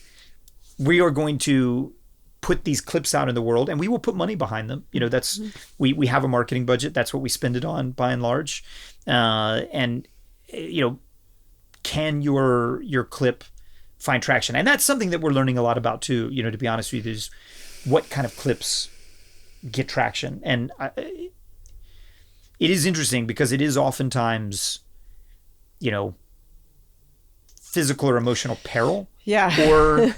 we are going to put these clips out in the world, and we will put money behind them. That's we have a marketing budget. That's what we spend it on, by and large. And can your clip find traction? And that's something that we're learning a lot about too. To be honest with you, is what kind of clips get traction. And it is interesting because it is oftentimes, physical or emotional peril. Yeah. Or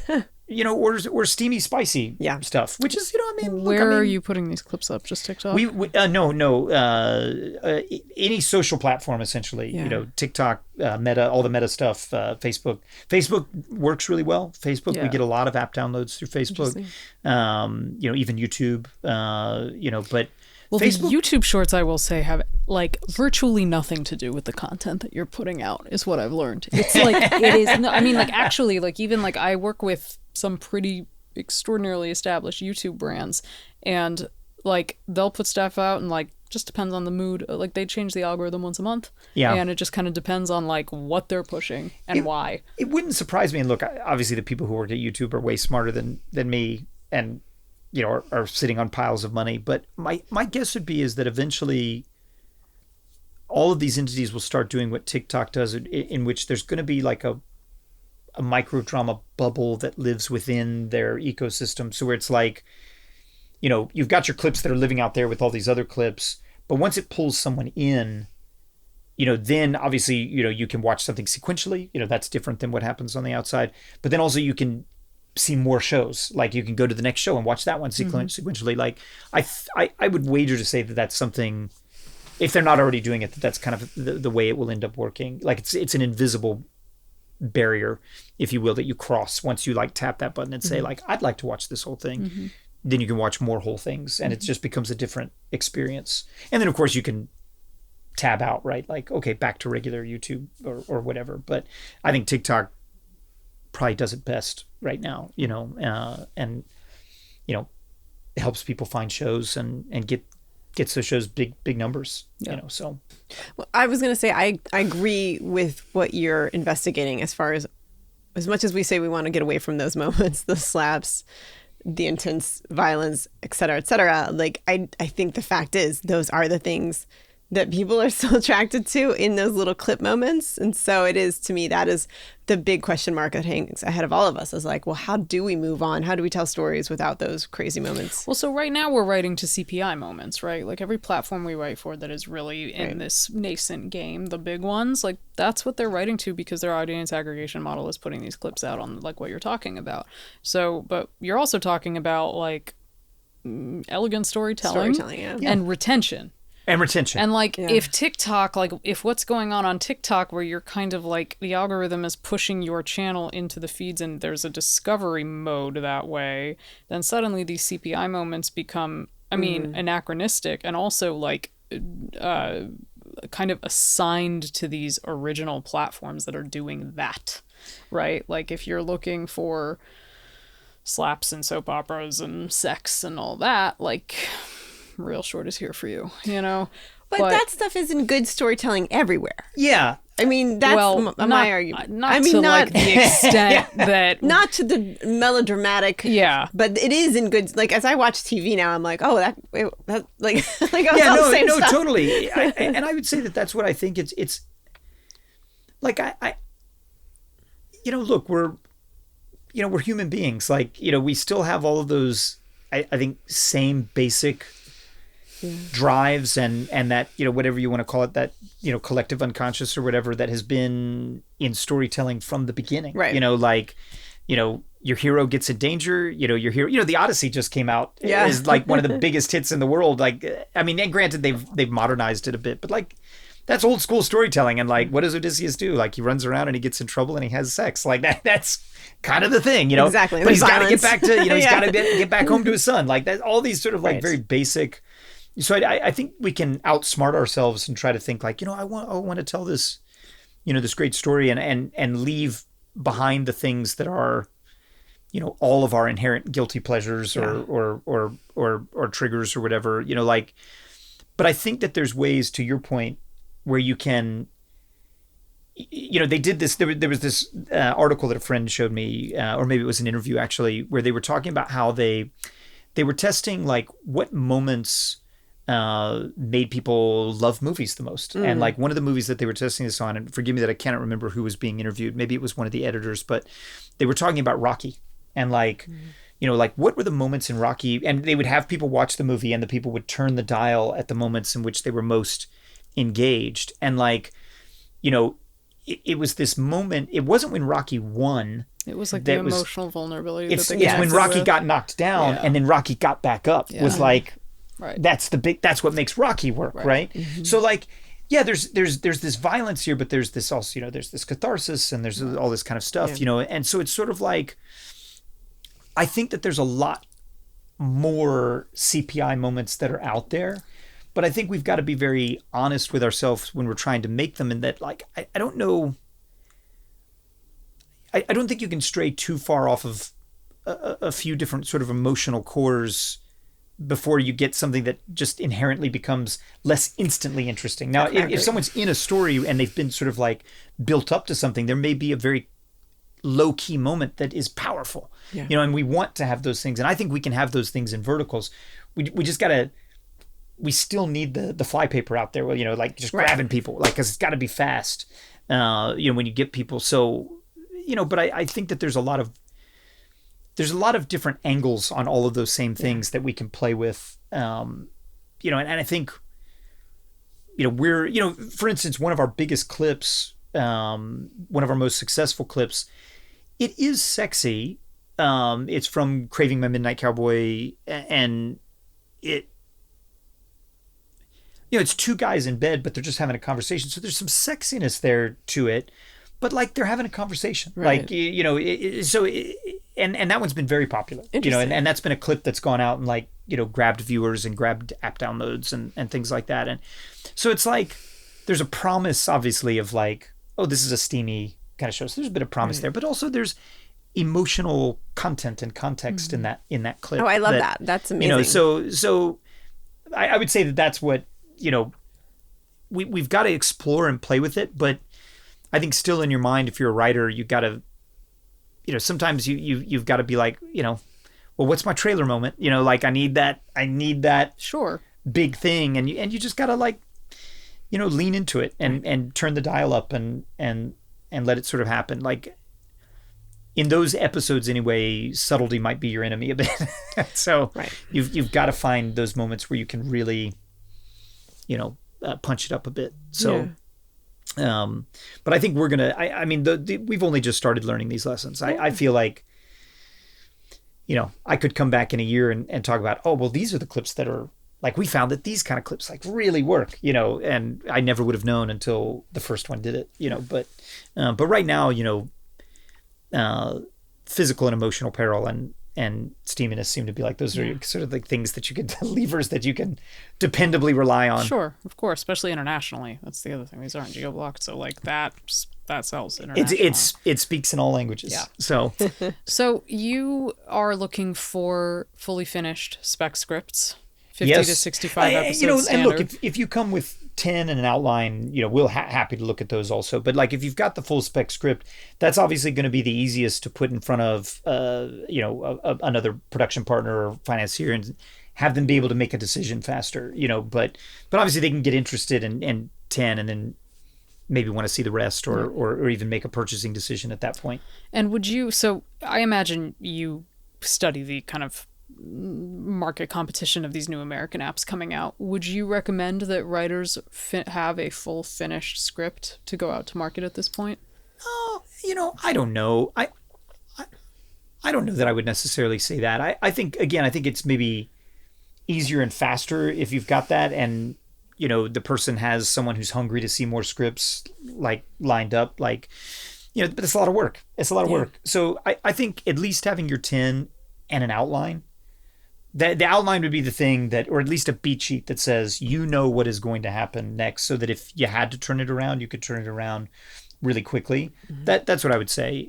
or steamy, spicy stuff, which is, where are you putting these clips up? Just TikTok? Any social platform, essentially, TikTok, Meta, all the Meta stuff, Facebook. Facebook works really well. Facebook, we get a lot of app downloads through Facebook, even YouTube, but well, Facebook, the YouTube shorts, I will say, have like virtually nothing to do with the content that you're putting out, is what I've learned. It's like, it is, no, I mean, like actually, like even like I work with some pretty extraordinarily established YouTube brands, and like they'll put stuff out and like just depends on the mood. Like they change the algorithm once a month, and it just kind of depends on like what they're pushing and why. It wouldn't surprise me. And look, obviously the people who work at YouTube are way smarter than me, and are sitting on piles of money. But my guess would be is that eventually all of these entities will start doing what TikTok does, in which there's going to be like a micro drama bubble that lives within their ecosystem. So where it's like, you've got your clips that are living out there with all these other clips, but once it pulls someone in, then obviously, you can watch something sequentially, that's different than what happens on the outside, but then also you can see more shows. Like you can go to the next show and watch that one sequentially. Like I would wager to say that that's something, if they're not already doing it, that's kind of the way it will end up working. Like it's an invisible barrier, if you will, that you cross once you like tap that button and say like, I'd like to watch this whole thing. Then you can watch more whole things, and it just becomes a different experience. And then of course you can tab out, right? Like, okay, back to regular YouTube or whatever. But I think TikTok probably does it best right now, and helps people find shows and gets those shows big numbers, so. Well, I was going to say, I agree with what you're investigating as far as much as we say we want to get away from those moments, the slaps, the intense violence, et cetera, like I think the fact is those are the things that people are so attracted to in those little clip moments. And so it is, to me, that is the big question mark that hangs ahead of all of us, is like, well, how do we move on? How do we tell stories without those crazy moments? Well, so right now we're writing to CPI moments, right? Like every platform we write for that is really in this nascent game, the big ones, like that's what they're writing to, because their audience aggregation model is putting these clips out on like what you're talking about. So, but you're also talking about like elegant storytelling and retention. And retention. And like if TikTok, like if what's going on TikTok where you're kind of like the algorithm is pushing your channel into the feeds and there's a discovery mode that way, then suddenly these CPI moments become, anachronistic and also like kind of assigned to these original platforms that are doing that, right? Like if you're looking for slaps and soap operas and sex and all that, like Real Short is here for you, But that stuff isn't good storytelling everywhere. Yeah. I mean, that's my argument. Not to like the extent that not to the melodramatic. Yeah, but it is in good. Like as I watch TV now, I'm like, oh, that like no, totally. And I would say that that's what I think. It's like I look, we're human beings. Like we still have all of those. I think same basic drives and that whatever you want to call it, that collective unconscious or whatever that has been in storytelling from the beginning, right? Your hero gets in danger, your hero, the Odyssey just came out, is like one of the biggest hits in the world. Like, I mean, and granted they've modernized it a bit, but like that's old school storytelling. And like, what does Odysseus do? Like, he runs around and he gets in trouble and he has sex. Like that's kind of the thing, Exactly. But he's got to get back to, he's got to get back home to his son. Like that, all these sort of like very basic. So I think we can outsmart ourselves and try to think like, I want to tell this, this great story and leave behind the things that are, all of our inherent guilty pleasures or triggers or whatever, like. But I think that there's ways, to your point, where you can. They did this. There was this article that a friend showed me, or maybe it was an interview actually, where they were talking about how they were testing like what moments made people love movies the most. And like one of the movies that they were testing this on, and forgive me that I cannot remember who was being interviewed, maybe it was one of the editors, but they were talking about Rocky and like, like what were the moments in Rocky, and they would have people watch the movie and the people would turn the dial at the moments in which they were most engaged. And like, it was this moment, it wasn't when Rocky won. It was like the emotional vulnerability. It's when Rocky got knocked down and then Rocky got back up was like, right. That's what makes Rocky work, right? Mm-hmm. So like, there's this violence here, but there's this also, there's this catharsis and there's all this kind of stuff, and so it's sort of like, I think that there's a lot more CPI moments that are out there, but I think we've got to be very honest with ourselves when we're trying to make them, and that like, I don't know, I don't think you can stray too far off of a few different sort of emotional cores before you get something that just inherently becomes less instantly interesting. Now, if someone's in a story and they've been sort of like built up to something, there may be a very low key moment that is powerful, and we want to have those things. And I think we can have those things in VertiGals. We just gotta, we still need the flypaper out there, like just grabbing people, like, cause it's gotta be fast, when you get people. So, but I think that there's a lot of different angles on all of those same things that we can play with, and I think, we're, for instance, one of our biggest clips, one of our most successful clips, it is sexy. It's from Craving My Midnight Cowboy, and it's two guys in bed, but they're just having a conversation. So there's some sexiness there to it, but like they're having a conversation, right. Like, and that one's been very popular, and that's been a clip that's gone out and like, grabbed viewers and grabbed app downloads and things like that. And so it's like, there's a promise obviously of like, oh, this is a steamy kind of show. So there's a bit of promise there, but also there's emotional content and context in that clip. Oh, I love that. That's amazing. So I would say that that's what, we've got to explore and play with it, but I think still in your mind, if you're a writer, you got to, sometimes you've got to be like, well, what's my trailer moment? Like I need that sure big thing. And you just got to like, lean into it and turn the dial up and let it sort of happen. Like in those episodes anyway, subtlety might be your enemy a bit. So you've got to find those moments where you can really, punch it up a bit. So, but I think we're gonna. I mean, we've only just started learning these lessons. I feel like, I could come back in a year and talk about, oh well, these are the clips that are like, we found that these kind of clips like really work, and I never would have known until the first one did it, but right now, physical and emotional peril and steaminess seem to be like, those are sort of like things that you can, levers that you can dependably rely on. Sure, of course, especially internationally. That's the other thing. These aren't geo-blocked, so like that sells internationally. It speaks in all languages. Yeah. So you are looking for fully finished spec scripts, 50 yes. to 65 episodes. And look, if you come with 10 and an outline, we'll happy to look at those also. But like if you've got the full spec script, that's obviously going to be the easiest to put in front of another production partner or financier and have them be able to make a decision faster. But obviously they can get interested in 10 and then maybe want to see the rest or even make a purchasing decision at that point. And so I imagine you study the kind of market competition of these new American apps coming out. Would you recommend that writers have a full finished script to go out to market at this point? Oh, I don't know. I don't know that I would necessarily say that. I think it's maybe easier and faster if you've got that and the person has someone who's hungry to see more scripts like lined up, but it's a lot of work. It's a lot of work. So I think at least having your 10 and an outline, the outline would be the thing that, or at least a beat sheet that says, what is going to happen next, so that if you had to turn it around, you could turn it around really quickly. Mm-hmm. That's what I would say.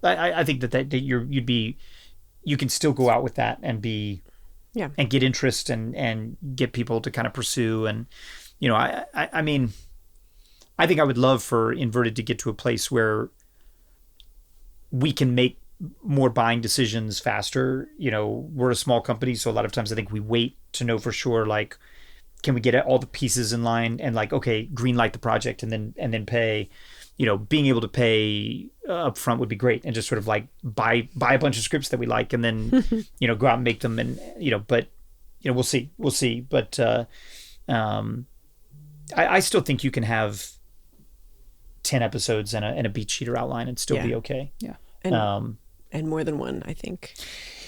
I think that you can still go out with that and be, and get interest and get people to kind of pursue. And, I mean, I think I would love for Inverted to get to a place where we can make more buying decisions faster. We're a small company, so a lot of times I think we wait to know for sure, like, can we get all the pieces in line and like, okay, green light the project and then pay. Being able to pay up front would be great, and just sort of like buy a bunch of scripts that we like and then go out and make them. And but we'll see. But I still think you can have 10 episodes and a beat sheet or outline and still be okay. Yeah. And more than one, I think.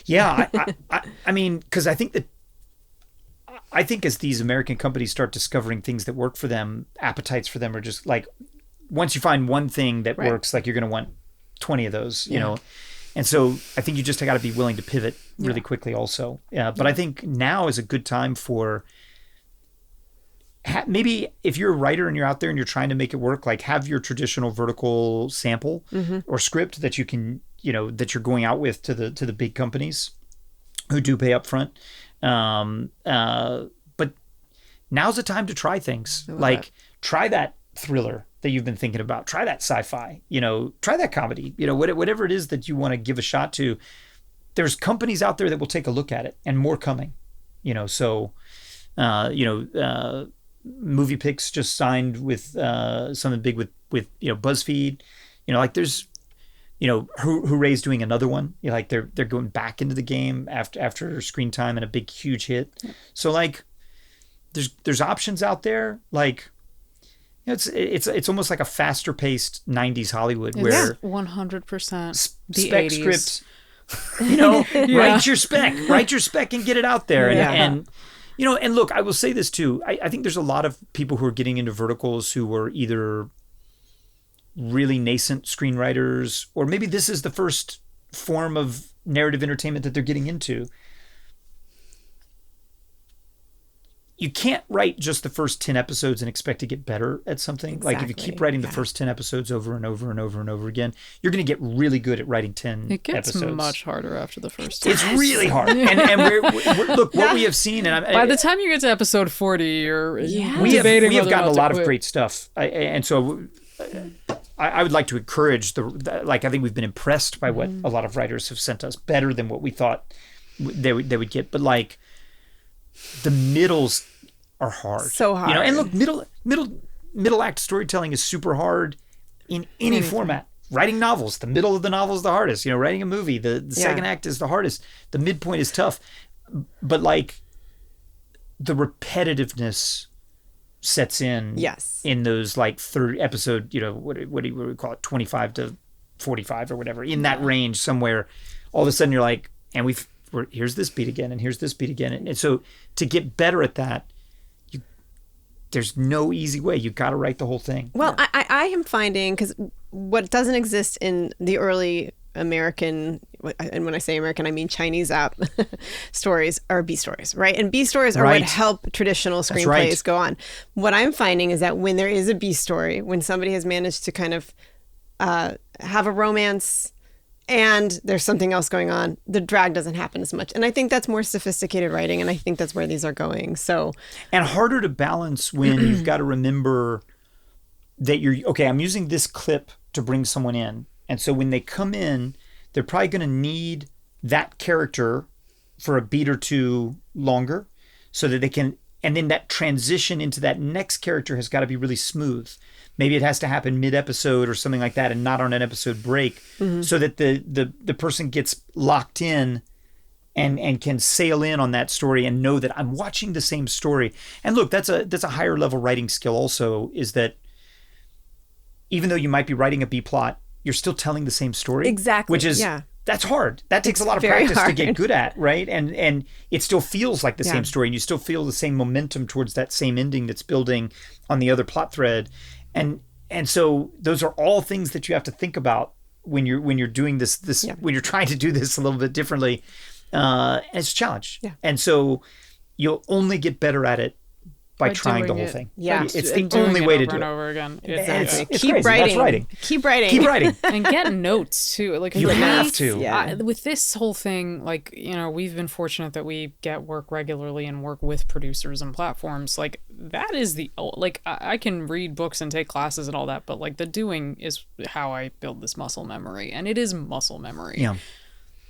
Yeah, I mean, because I think as these American companies start discovering things that work for them, appetites for them are just like, once you find one thing that works, like you're going to want 20 of those, And so I think you just got to be willing to pivot really quickly also. But I think now is a good time for maybe if you're a writer and you're out there and you're trying to make it work, like have your traditional vertical sample or script that you can, that you're going out with to the big companies who do pay up front. But now's the time to try things. Like try that thriller that you've been thinking about. Try that sci-fi, try that comedy, whatever it is that you want to give a shot to. There's companies out there that will take a look at it, and more coming, so, Movie Picks just signed with something big with BuzzFeed, like there's, Hooray's doing another one. Like they're going back into the game after Screen Time and a big, huge hit. So like there's options out there. Like, it's almost like a faster paced 90s Hollywood where 100% spec 80s. scripts, write your spec and get it out there. And and look, I will say this too. I think there's a lot of people who are getting into verticals who were either really nascent screenwriters, or maybe this is the first form of narrative entertainment that they're getting into. You can't write just the first 10 episodes and expect to get better at something. Exactly. Like if you keep writing the first 10 episodes over and over and over and over again, you're going to get really good at writing 10 It gets episodes. much harder after the first. It's really hard. And we're look, what we have seen, and by the time you get to episode 40, you're we debating have gotten a lot quit. of great stuff. And so I would like to encourage I think we've been impressed by what a lot of writers have sent us, better than what we thought they would get. But like the middles are hard. So hard. And look, middle act storytelling is super hard in any format. Writing novels, the middle of the novel is the hardest. Writing a movie, the second act is the hardest. The midpoint is tough. But like the repetitiveness sets in in those like 30 episode, what do we call it, 25 to 45 or whatever, in that range somewhere. All of a sudden you're like, and here's this beat again, and here's this beat again. And so to get better at that, there's no easy way. You got to write the whole thing. Well, I am finding, because what doesn't exist in the early American, and when I say American, I mean Chinese app stories, are B stories, right? And B stories are what help traditional screenplays go on. What I'm finding is that when there is a B story, when somebody has managed to kind of have a romance and there's something else going on, the drag doesn't happen as much. And I think that's more sophisticated writing, and I think that's where these are going. So, and harder to balance when you've got to remember that I'm using this clip to bring someone in. And so when they come in, they're probably going to need that character for a beat or two longer so that they can, and then that transition into that next character has got to be really smooth. Maybe it has to happen mid-episode or something like that and not on an episode break so that the person gets locked in and can sail in on that story and know that I'm watching the same story. And look, that's a higher level writing skill also, is that even though you might be writing a B plot, you're still telling the same story. Exactly. Which is, that's hard. That takes a lot of practice to get good at, right? And it still feels like the same story, and you still feel the same momentum towards that same ending that's building on the other plot thread. And so those are all things that you have to think about when you're doing this when you're trying to do this a little bit differently. And it's a challenge. Yeah. And so you'll only get better at it by trying the whole thing. Yeah. It's the only way to do it. Over again. It's Keep crazy. writing. That's writing. Keep writing. Keep writing. And get notes too. Like you have to. With this whole thing, like, we've been fortunate that we get work regularly and work with producers and platforms. Like, that is I can read books and take classes and all that, but like the doing is how I build this muscle memory, and it is muscle memory. Yeah.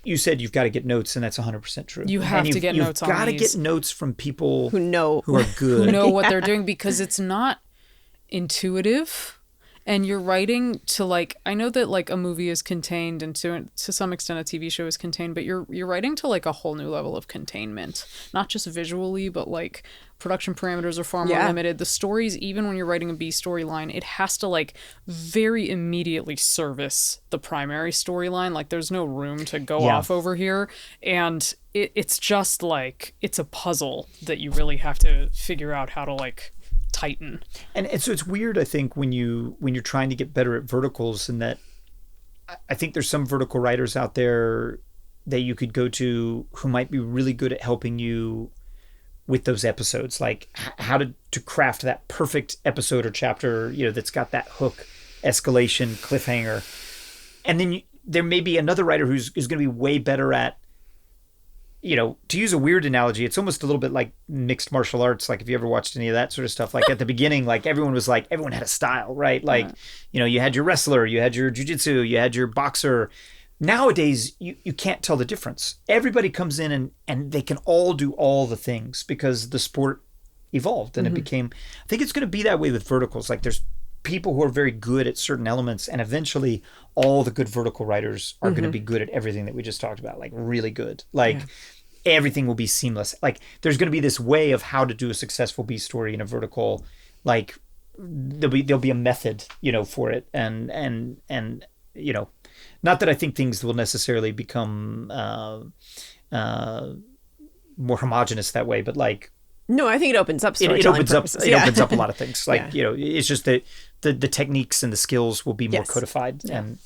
You said you've got to get notes, and that's 100% true. You have to get notes on these. You've got to get notes from people who are good. Who know what they're doing, because it's not intuitive. And you're writing to, like, I know that like a movie is contained, and to some extent a TV show is contained, but you're writing to like a whole new level of containment, not just visually, but like production parameters are far more limited. The stories, even when you're writing a B storyline, it has to like very immediately service the primary storyline. Like, there's no room to go off over here. And it's just like, it's a puzzle that you really have to figure out how to like tighten. And so it's weird, I think, when you're trying to get better at verticals, and that I think there's some vertical writers out there that you could go to who might be really good at helping you with those episodes, like how to craft that perfect episode or chapter, that's got that hook, escalation, cliffhanger. And then there may be another writer who's going to be way better at, to use a weird analogy, it's almost a little bit like mixed martial arts. Like, if you ever watched any of that sort of stuff, like at the beginning, like everyone had a style, right? Like, you had your wrestler, you had your jiu-jitsu, you had your boxer. Nowadays, you can't tell the difference. Everybody comes in and they can all do all the things because the sport evolved and it became, I think it's going to be that way with verticals. Like, there's people who are very good at certain elements, and eventually all the good vertical writers are going to be good at everything that we just talked about, like really good. Like, everything will be seamless. Like, there's going to be this way of how to do a successful B story in a vertical. Like, there'll be a method, for it. And not that I think things will necessarily become more homogenous that way, but like, no, I think it opens up storytelling. It opens purposes. up. It opens up a lot of things. Like, it's just that the techniques and the skills will be more codified, and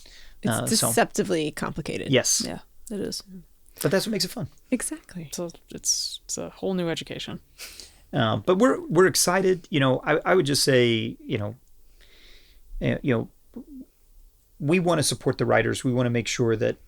it's deceptively complicated. Yes. Yeah, it is. But that's what makes it fun. Exactly. So it's a whole new education. But we're excited. I would just say, we want to support the writers. We want to make sure that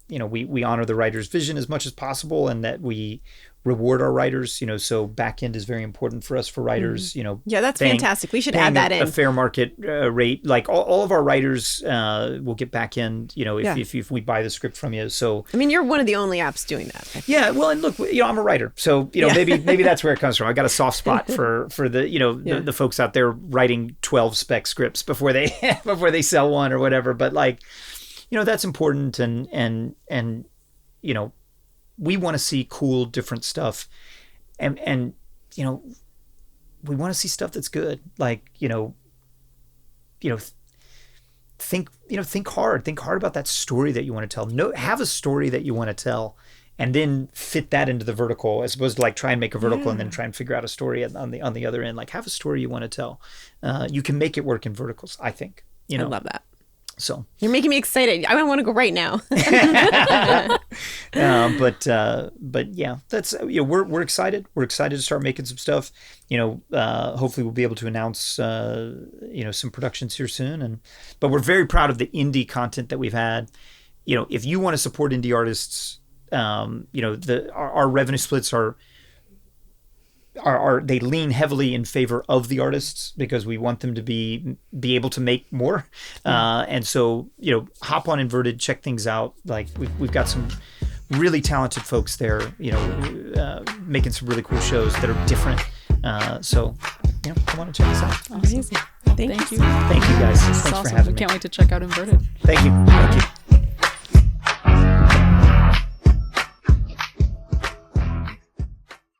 we honor the writer's vision as much as possible, and that we reward our writers. So back end is very important for us, for writers. Yeah, that's fantastic. We should add that in. A fair market rate. Like, all of our writers will get back end. If we buy the script from you. So I mean, you're one of the only apps doing that. Yeah. Well, and look, I'm a writer, so maybe that's where it comes from. I got a soft spot for the the folks out there writing 12 spec scripts before they sell one or whatever. But like, that's important, and we want to see cool, different stuff, and we want to see stuff that's good. Like, think hard about that story that you want to tell. Have a story that you want to tell, and then fit that into the vertical, as opposed to like try and make a vertical and then try and figure out a story on the other end. Like, have a story you want to tell. You can make it work in verticals, I think. I love that. So You're making me excited. I want to go right now. but yeah, that's we're excited. We're excited to start making some stuff. Hopefully we'll be able to announce some productions here soon. But we're very proud of the indie content that we've had. If you want to support indie artists, our revenue splits are they lean heavily in favor of the artists because we want them to be able to make more. And so, hop on Inverted, check things out. Like we've got some really talented folks there, making some really cool shows that are different. So, come on and check us out. Amazing. Thank you. you. Thank you guys. Thanks Awesome. for having me. Can't wait to check out Inverted. Thank you.